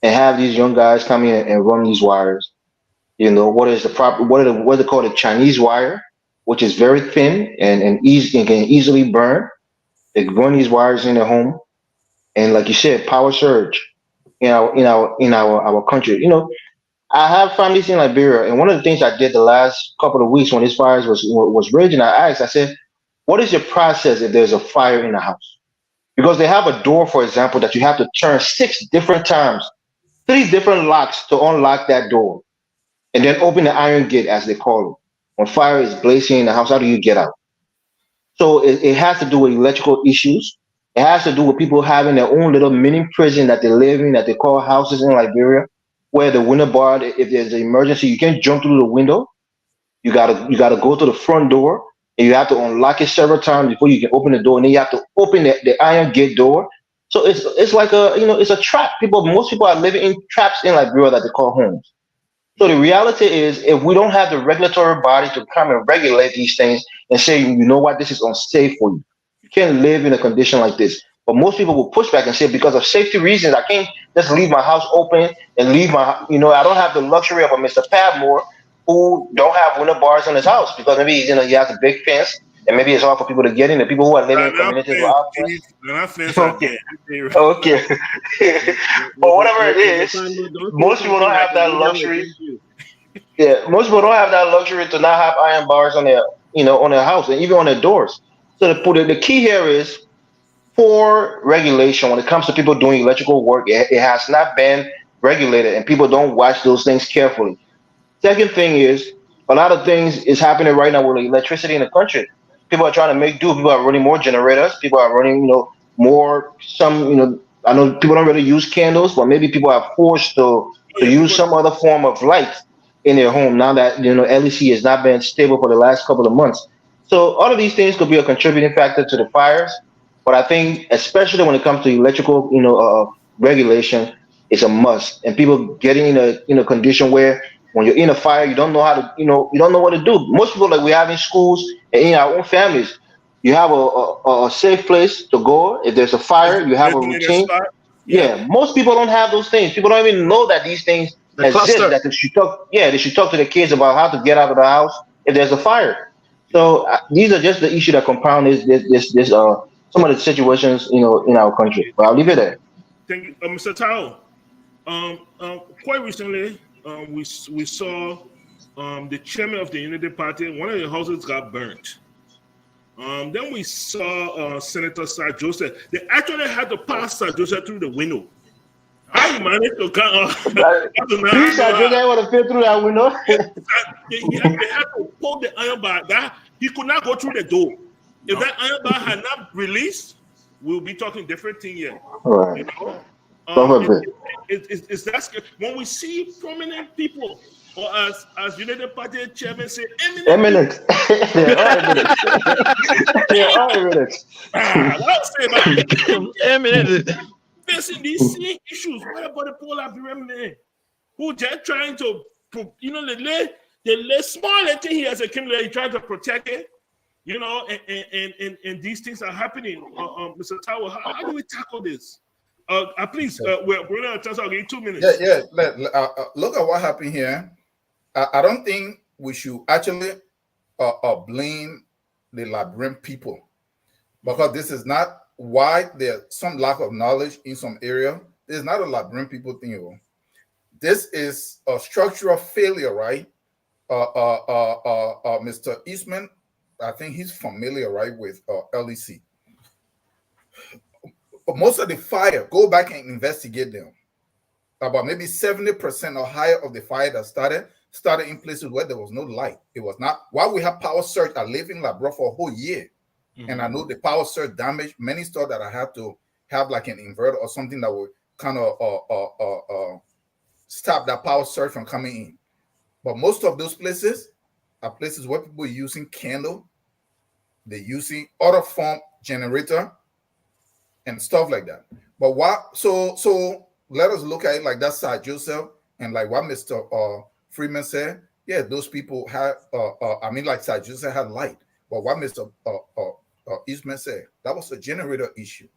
and have these young guys come in and run these wires. What is the proper, what they call the Chinese wire, which is very thin and easy and can easily burn. They run these wires in their home, and like you said, power surge in our country. I have families in Liberia, and one of the things I did the last couple of weeks when these fires was raging, I said, what is your process if there's a fire in the house? Because they have a door, for example, that you have to turn 6 different times, 3 different locks to unlock that door, and then open the iron gate, as they call it. When fire is blazing in the house, how do you get out? So it has to do with electrical issues. It has to do with people having their own little mini prison that they live in, that they call houses in Liberia, where the window bar, if there's an emergency, you can't jump through the window. You gotta go to the front door, and you have to unlock it several times before you can open the door, and then you have to open the iron gate door. So it's like it's a trap. Most people are living in traps in Liberia that they call homes. So the reality is, if we don't have the regulatory body to come and regulate these things and say, you know what, this is unsafe for you. You can't live in a condition like this. But most people will push back and say, because of safety reasons, I can't just leave my house open and leave my, I don't have the luxury of a Mr. Padmore who don't have window bars on his house because maybe he has a big fence and maybe it's hard for people to get in. The people who are living in communities without fence. Not fence Okay, again. okay. But whatever it is, Don't say most people something don't that have can that be held luxury. against you. Yeah, most people don't have that luxury to not have iron bars on their house and even on their doors. So the key here is poor regulation when it comes to people doing electrical work. It has not been regulated, and people don't watch those things carefully. Second thing is a lot of things is happening right now with electricity in the country. People are trying to make do. People are running more generators. People are running, more some. I know people don't really use candles, but maybe people are forced Oh to yeah, use people. some other form of light in their home now that LEC has not been stable for the last couple of months. So all of these things could be a contributing factor to the fires. But I think, especially when it comes to electrical, regulation, it's a must. And people getting in a condition where when you're in a fire, you don't know how to, you don't know what to do. Most people, like we have in schools and in our own families, you have a safe place to go. If there's a fire, you have a Designated routine. spot. Yeah. Yeah, most people don't have those things. People don't even know that these things The exist. cluster. That they should talk. Yeah, they should talk to the kids about how to get out of the house if there's a fire. So these are just the issue that compound this some of the situations in our country. But I'll leave it there. Thank you, Mr. Tao. Quite recently, we saw the chairman of the Unity Party. One of the houses got burnt. Then we saw Senator Sir Joseph. They actually had to pass Sir Joseph through the window. How you managed to come? Please, I just want to fit through that window. They had to pull the iron bar. That he could not go through the door. If that iron bar had not released, we'll be talking different thing here. Right. You know? Probably. It's that scary. When we see prominent people, or as United Party chairman say, Eminent. They're all eminent. They're all eminent. I'll say about Eminent. facing these same issues. What about the poor Liberian man who just trying to, they lay small thing he has accumulated, trying to protect it, and these things are happening. Mr. Tower, how do we tackle this? Please, we're out of time, so I'll give you 2 minutes. Yeah. Look at what happened here. I don't think we should actually blame the Liberian people, because this is not why there's some lack of knowledge in some area. This is not a Liberian people thing. This is a structural failure, right? Mr. Eastman, I think he's familiar, right, with LEC. Most of the fire, go back and investigate them. About maybe 70% or higher of the fire that started in places where there was no light. It was not, while we have power surge. I live in Labrador for a whole year. And I know the power surge damaged many stores that I had to have like an inverter or something that would kind of stop that power surge from coming in. But most of those places are places where people are using candle, they're using other form generator and stuff like that. But what? So let us look at it like that side, Joseph, and like what Mr. Freeman said. Yeah, those people had. Like Sir Joseph had light, but what Mr. Eastman said, that was a generator issue.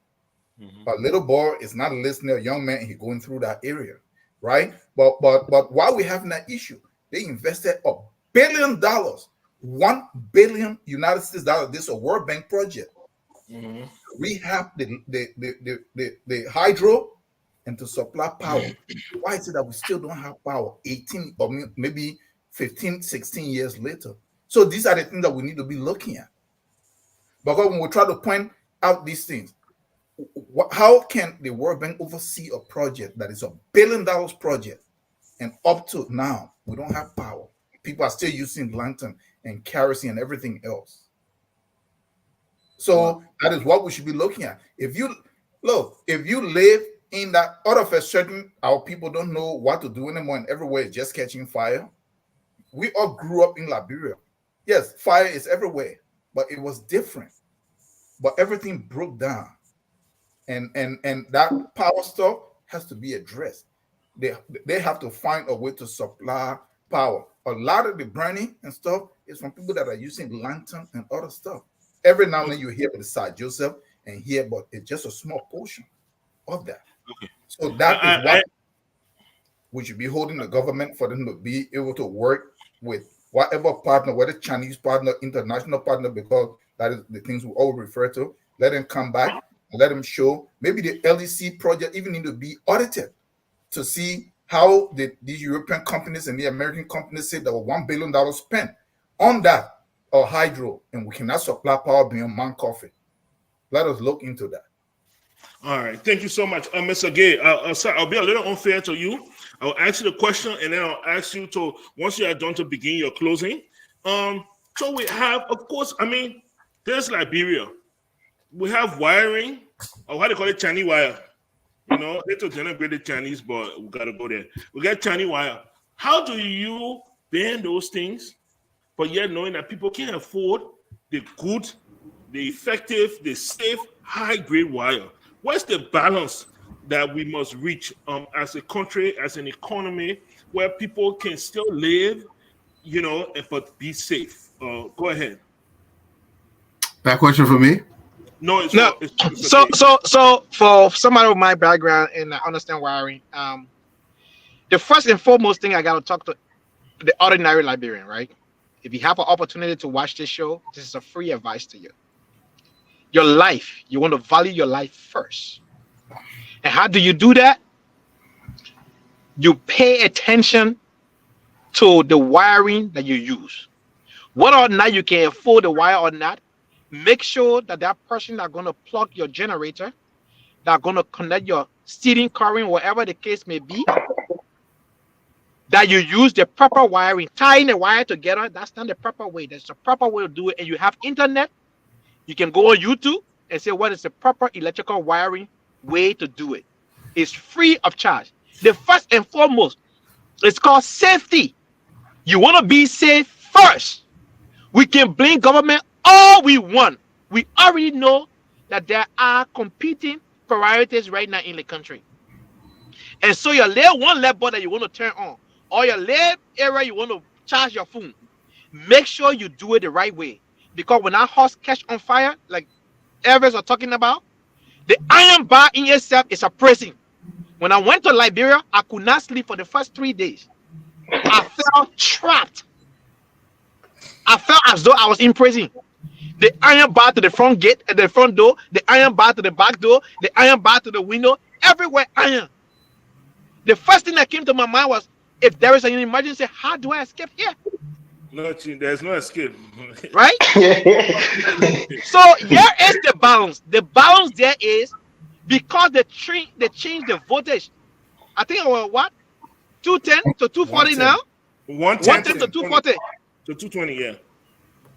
A little boy is not listening, a young man, and he's going through that area, right? But while we having that issue, they invested $1 billion, $1 billion United States dollars. This is a World Bank project. We have the hydro and to supply power. Why is it that we still don't have power 18 or maybe 15, 16 years later? So these are the things that we need to be looking at. Because when we try to point out these things, how can the World Bank oversee a project that is $1 billion project, and up to now we don't have power? People are still using lantern and kerosene and everything else. So that is what we should be looking at. If you live in that, out of a certain, our people don't know what to do anymore, and everywhere is just catching fire. We all grew up in Liberia. Yes, fire is everywhere, but it was different. But everything broke down, and that power stuff has to be addressed. They have to find a way to supply power. A lot of the burning and stuff is from people that are using lantern and other stuff. Every now and then you hear beside Joseph and here, but it's just a small portion of that. Okay. So that is what we should be holding the government for them to be able to work with whatever partner, whether Chinese partner, international partner, because that is the things we all refer to. Let them come back and let them show. Maybe the LEC project even need to be audited to see how these European companies and the American companies say that $1 billion spent on that or hydro, and we cannot supply power beyond Mount Coffee. Let us look into that. All right, thank you so much, Mr. Gay. I'll be a little unfair to you. I'll ask you the question, and then I'll ask you to, once you are done, to begin your closing. So we have, of course, I mean, there's Liberia. We have wiring, or how they call it, Chinese wire. You know, it's a denigrated Chinese, but we gotta go there. We got Chinese wire. How do you ban those things, but yet knowing that people can't afford the good, the effective, the safe, high-grade wire? What's the balance that we must reach as a country, as an economy, where people can still live, you know, but be safe? Go ahead. That question for me? No, it's No. So for somebody with my background and I understand wiring, the first and foremost thing I got to talk to the ordinary Liberian, right? If you have an opportunity to watch this show, this is a free advice to you. Your life, you want to value your life first. And how do you do that? You pay attention to the wiring that you use. Whether or not you can afford the wire or not, make sure that that person that's going to plug your generator, that's going to connect your steering current, whatever the case may be, that you use the proper wiring, tying the wire together. That's not the proper way. There's a proper way to do it. And you have internet. You can go on YouTube and say what is the proper electrical wiring way to do it. It's free of charge. The first and foremost, it's called safety. You want to be safe first. We can blame government all we want. We already know that there are competing priorities right now in the country. And so your one LED bulb that you want to turn on, or your LED area you want to charge your phone, make sure you do it the right way. Because when our house catch on fire, like Evers are talking about, the iron bar in itself is a prison. When I went to Liberia, I could not sleep for the first 3 days. I felt trapped. I felt as though I was in prison. The iron bar to the front gate and the front door, the iron bar to the back door, the iron bar to the window, everywhere iron. The first thing that came to my mind was, if there is an emergency, how do I escape here? No, there's no escape. Right? So here is the balance. The balance there is because they changed the voltage. I think it was what? 210 to 240 now? 110 to 240. To 220, yeah.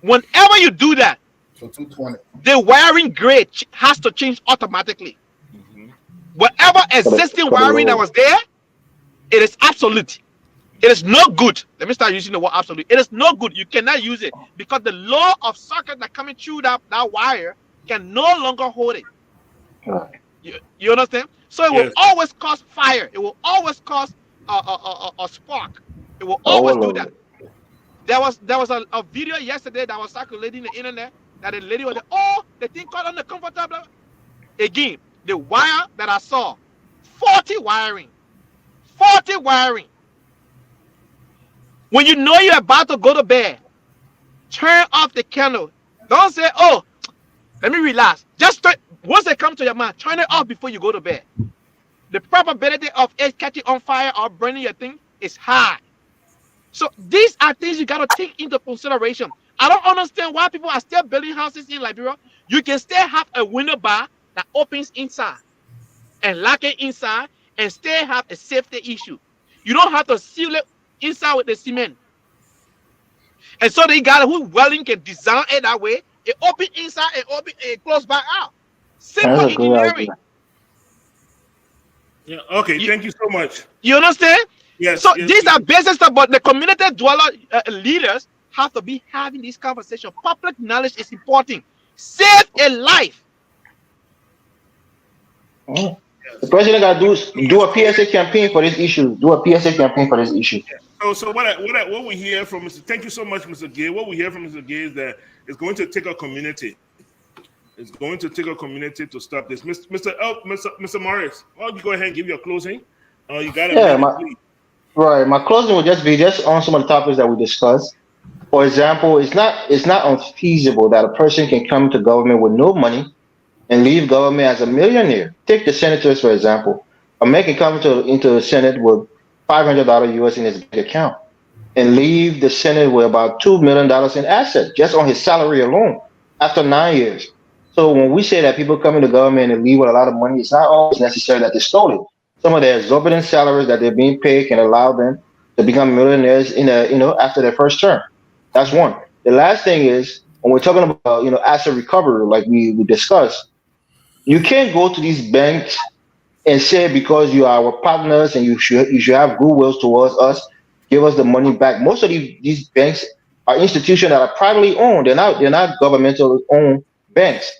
Whenever you do that, So 220. the wiring grade has to change automatically. Whatever existing wiring that was there, it is absolute. It is no good. Let me start using the word absolute. It is no good. You cannot use it because the law of circuit that coming through that wire can no longer hold it. You understand? So it will always cause fire. It will always cause a spark. It will always do that. There was a video yesterday that was circulating the internet that the lady was like, oh, the thing caught on the comfortable. Again, the wire that I saw, 40 wiring. 40 wiring. When you know you're about to go to bed, turn off the candle. Don't say, oh, let me relax. Just once they come to your mind, turn it off before you go to bed. The probability of it catching on fire or burning your thing is high. So these are things you got to take into consideration. I don't understand why people are still building houses in Liberia. You can still have a window bar that opens inside and lock it inside and still have a safety issue. You don't have to seal it inside with the cement. And so the guy who welding can design it that way. It open inside and open and close back out. Simple engineering. Yeah. Okay. Thank you so much. You understand? Yes. So these are basic stuff, but the community dweller leaders have to be having this conversation. Public knowledge is important. Save a life. The president got to do a PSA campaign for this issue. Do a PSA campaign for this issue. So what we hear from Mr. Thank you so much, Mr. Gay. What we hear from Mr. Gay is that it's going to take a community. It's going to take a community to stop this. Mr. Morris, why don't you go ahead and give your closing? You got a Yeah, minute, please. right. My closing would just be just on some of the topics that we discussed. For example, it's not unfeasible that a person can come to government with no money and leave government as a millionaire. Take the senators for example. A man can come into the Senate with $500 US in his bank account and leave the Senate with about $2 million in assets just on his salary alone after 9 years. So when we say that people come into government and leave with a lot of money, it's not always necessary that they stole it. Some of their exorbitant salaries that they're being paid can allow them to become millionaires in a after their first term. That's one. The last thing is when we're talking about asset recovery, like we discussed, you can't go to these banks and say because you are our partners and you should have goodwill towards us, give us the money back. Most of these banks are institutions that are privately owned. They're not governmental owned banks.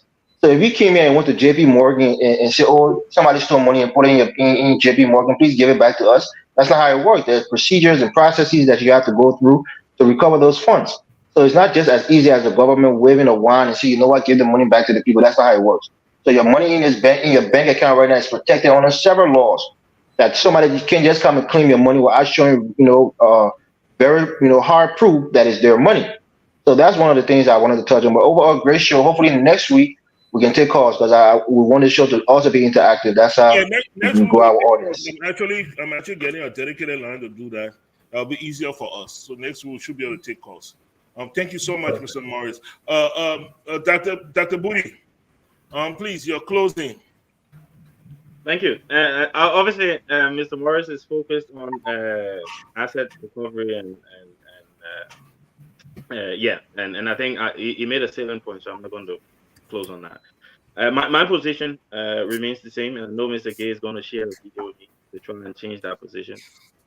So if you came here and went to JP Morgan and said, "Oh, somebody stole money and put it in JP Morgan, please give it back to us," that's not how it works. There's procedures and processes that you have to go through to recover those funds. So it's not just as easy as the government waving a wand and say, "You know what, give the money back to the people." That's not how it works. So your money in your bank account right now is protected under several laws. That somebody can't just come and claim your money without showing very hard proof that it's their money. So that's one of the things I wanted to touch on. But overall, great show. Hopefully next week we can take calls because we want the show to also be interactive. That's how Yeah, we next can week grow we'll our take calls. audience. I'm actually getting a dedicated line to do that. That'll be easier for us. So next week we should be able to take calls. Thank you so much, Mr. Morris. Dr. Booty, please, your closing. Thank you. Obviously, Mr. Morris is focused on asset recovery and I think he made a salient point, so I'm not going to close on that. My position remains the same, and I know Mr. Gay is going to share a video with me to try and change that position.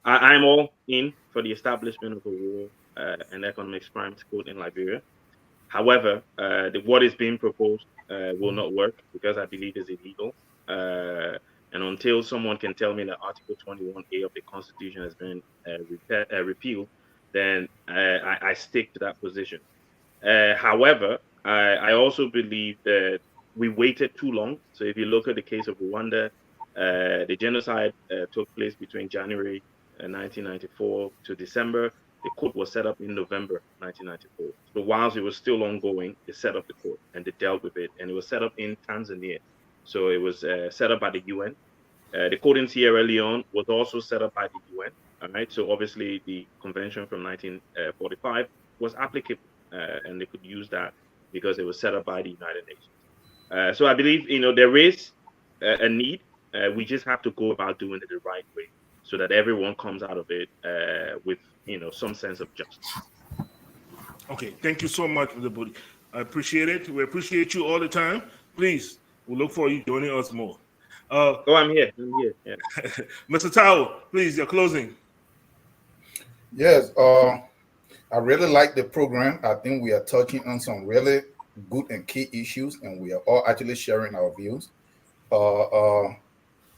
I'm all in for the establishment of a war and economic crimes court in Liberia. However, what is being proposed will not work because I believe it's illegal. And until someone can tell me that Article 21A of the Constitution has been repealed, then I stick to that position. However, I also believe that we waited too long. So if you look at the case of Rwanda, the genocide took place between January 1994 to December. The court was set up in November 1994. So whilst it was still ongoing, they set up the court and they dealt with it. And it was set up in Tanzania. So it was set up by the UN. The court in Sierra Leone was also set up by the UN. All right. So obviously the convention from 1945 was applicable, and they could use that because it was set up by the United Nations. So I believe there is a need. We just have to go about doing it the right way, so that everyone comes out of it with some sense of justice. Okay, thank you so much, Mr. Booty. I appreciate it. We appreciate you all the time. Please, we look for you joining us more. I'm here. Yeah. Mr. Tao, please, your closing. Yes, I really like the program. I think we are touching on some really good and key issues, and we are all actually sharing our views.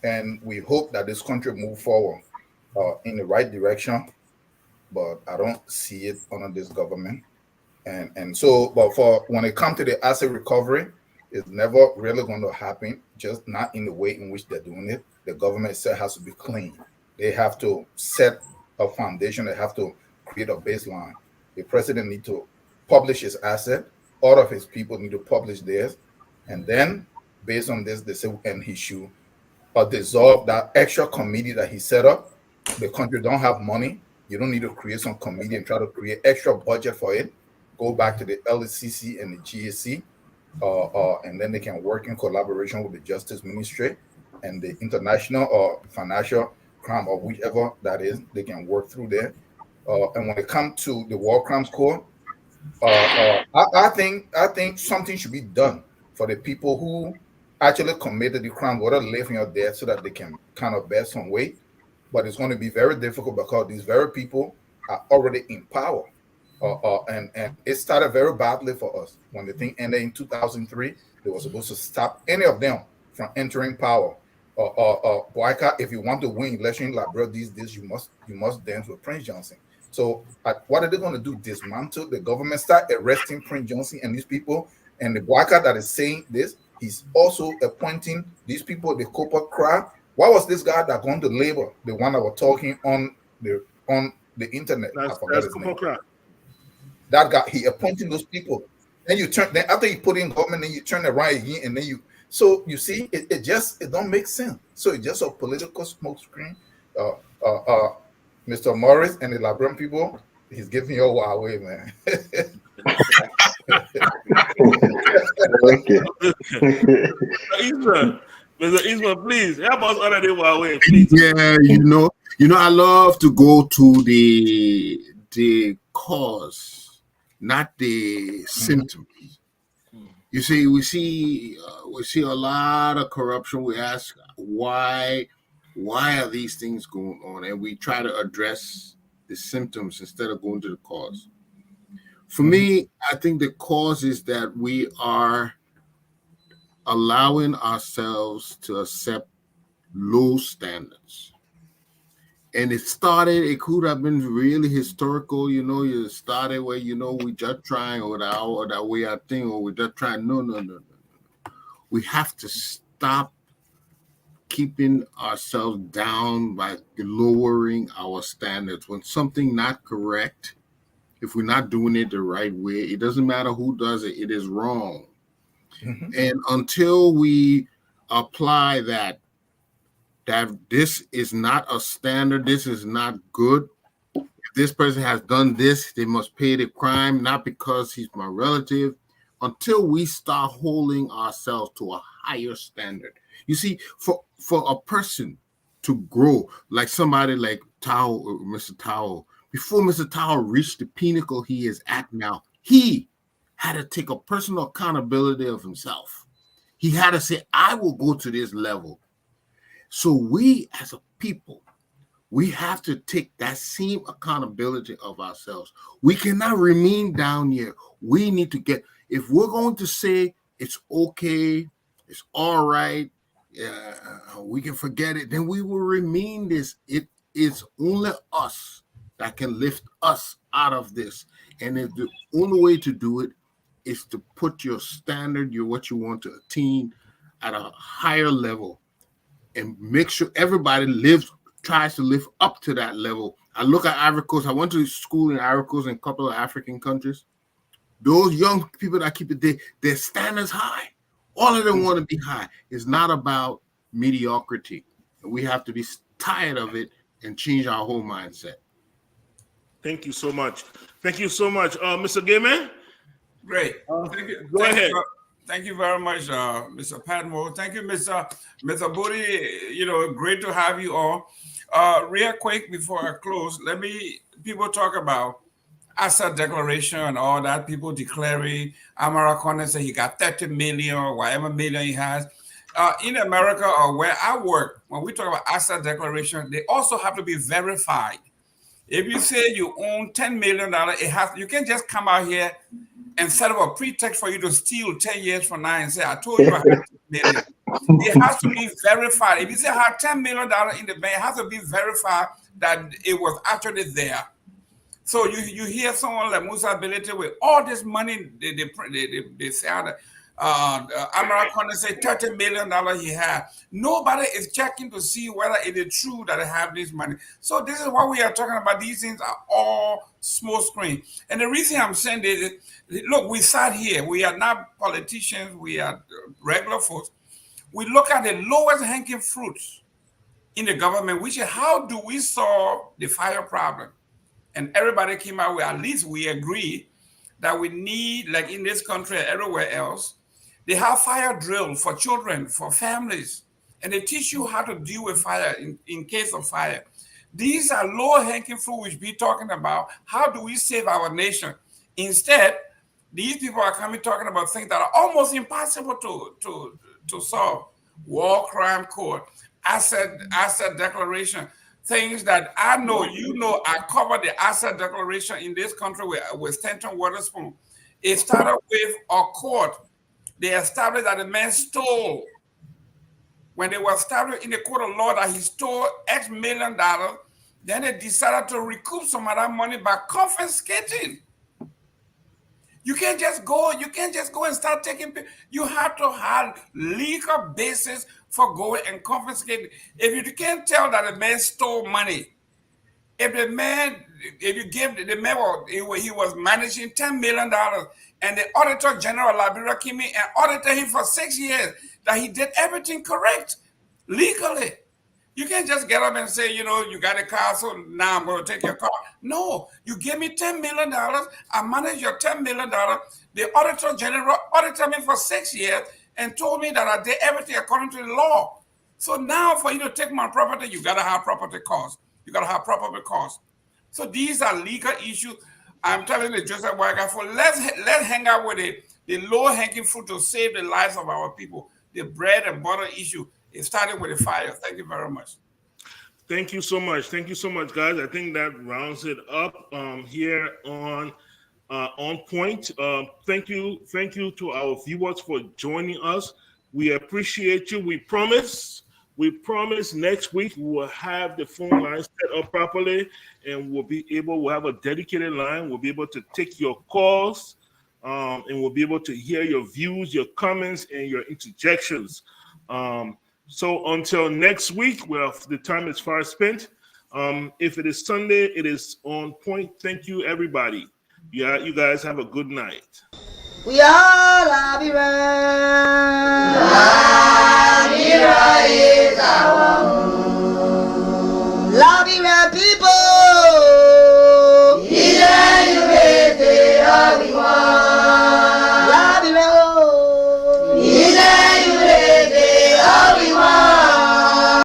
And we hope that this country move forward in the right direction. But I don't see it under this government. And so, but for when it comes to the asset recovery, it's never really going to happen, just not in the way in which they're doing it. The government itself has to be clean. They have to set a foundation. They have to create a baseline. The president need to publish his asset. All of his people need to publish theirs. And then, based on this, they say, and he should dissolve that extra committee that he set up. The country don't have money. You don't need to create some committee and try to create extra budget for it. Go back to the LCC and the GAC. And then they can work in collaboration with the Justice Ministry and the international or financial crime or whichever that is. They can work through there. And when it comes to the War Crimes Court, I think something should be done for the people who actually committed the crime, whether living or dead, so that they can kind of bear some weight. But it's going to be very difficult because these very people are already in power. And it started very badly for us. When the thing ended in 2003, they were supposed to stop any of them from entering power. Boycott, if you want to win election in Liberia these days, you must dance with Prince Johnson. So what are they going to do? Dismantle the government, start arresting Prince Johnson and these people And the black guy that is saying this, he's also appointing these people, the copper crowd. Why was this guy that gone to labor, the one that was talking on the internet? I forgot That's his name. Cooper. That guy, he appointing those people. Then you turn, then after you put in government, then you turn it right again, and then you see, it don't make sense. So it's just a political smoke screen. Mr. Morris and the Liberian people, he's giving you away, man. Okay. Mr. Isma, please help us honor the Huawei, please. Yeah, I love to go to the cause, not the symptoms. You see, we see a lot of corruption. We ask why are these things going on, and we try to address the symptoms instead of going to the cause. For me, I think the cause is that we are allowing ourselves to accept low standards. And it could have been really historical, you started where, we just trying or that way I think, or we just trying. No. We have to stop keeping ourselves down by lowering our standards. When something not correct, if we're not doing it the right way, it doesn't matter who does it, it is wrong. And until we apply that this is not a standard, this is not good. If this person has done this, they must pay the crime, not because he's my relative. Until we start holding ourselves to a higher standard. You see, for a person to grow, like somebody like Tao, Mr. Tao, before Mr. Tao reached the pinnacle he is at now, he had to take a personal accountability of himself. He had to say, I will go to this level. So we as a people, we have to take that same accountability of ourselves. We cannot remain down here. We need to if we're going to say it's okay, it's all right, we can forget it, then we will remain this. It is only us that can lift us out of this. And if the only way to do it is to put your standard, what you want to attain at a higher level, and make sure everybody tries to live up to that level. I look at Ivory Coast. I went to school in Ivory Coast and a couple of African countries. Those young people that keep it, their standards high. All of them want to be high. It's not about mediocrity. We have to be tired of it and change our whole mindset. Thank you so much. Mr. Gayman? Great. Thank you. Go ahead. Thank you very much, Mr. Padmore. Thank you, Mr. Booty. Great to have you all. Real quick before I close, people talk about asset declaration and all that. People declaring, Amara Conner said he got 30 million or whatever million he has. In America or where I work, when we talk about asset declaration, they also have to be verified. If you say you own $10 million, you can't just come out here and set up a pretext for you to steal 10 years from now and say, I told you I had $10 million. It has to be verified. If you say I have $10 million in the bank, it has to be verified that it was actually there. So you hear someone like Musa Ability with all this money, they say that Amara Conner say $30 million he had. Nobody is checking to see whether it is true that they have this money. So this is what we are talking about. These things are all small screen. And the reason I'm saying this, look, we sat here. We are not politicians. We are regular folks. We look at the lowest hanging fruits in the government, which is how do we solve the fire problem? And everybody came out with, at least we agree that we need, like in this country and everywhere else, they have fire drill for children, for families, and they teach you how to deal with fire in case of fire. These are low-hanging fruit which we're talking about. How do we save our nation? Instead, these people are coming talking about things that are almost impossible to solve. War crime court, asset declaration, things that I know, I covered the asset declaration in this country with Stanton Waterspoon. It started with a court. They established that the man stole. When they were established in the court of law that he stole X million dollars, then they decided to recoup some of that money by confiscating. You can't just go and start taking. You have to have legal basis for going and confiscating. If you can't tell that a man stole money, if you give the man, he was managing $10 million, and the Auditor General of Liberia came in and audited him for 6 years, that he did everything correct legally. You can't just get up and say, you got a car, so now I'm going to take your car. No, you give me $10 million. I manage your $10 million. The Auditor General audited me for 6 years and told me that I did everything according to the law. So now for you to take my property, you got to have property costs. You got to have property costs. So these are legal issues. I'm telling you, Joseph Wagafor, let's hang out with the low-hanging fruit to save the lives of our people. The bread and butter issue. It started with a fire. Thank you very much. Thank you so much. Thank you so much, guys. I think that rounds it up here on Point. Thank you to our viewers for joining us. We appreciate you. We promise next week we will have the phone line set up properly, and we'll have a dedicated line. We'll be able to take your calls, and we'll be able to hear your views, your comments, and your interjections. So until next week, well, the time is far spent. If it is Sunday, it is On Point. Thank you, everybody. Yeah, you guys have a good night. We all love you.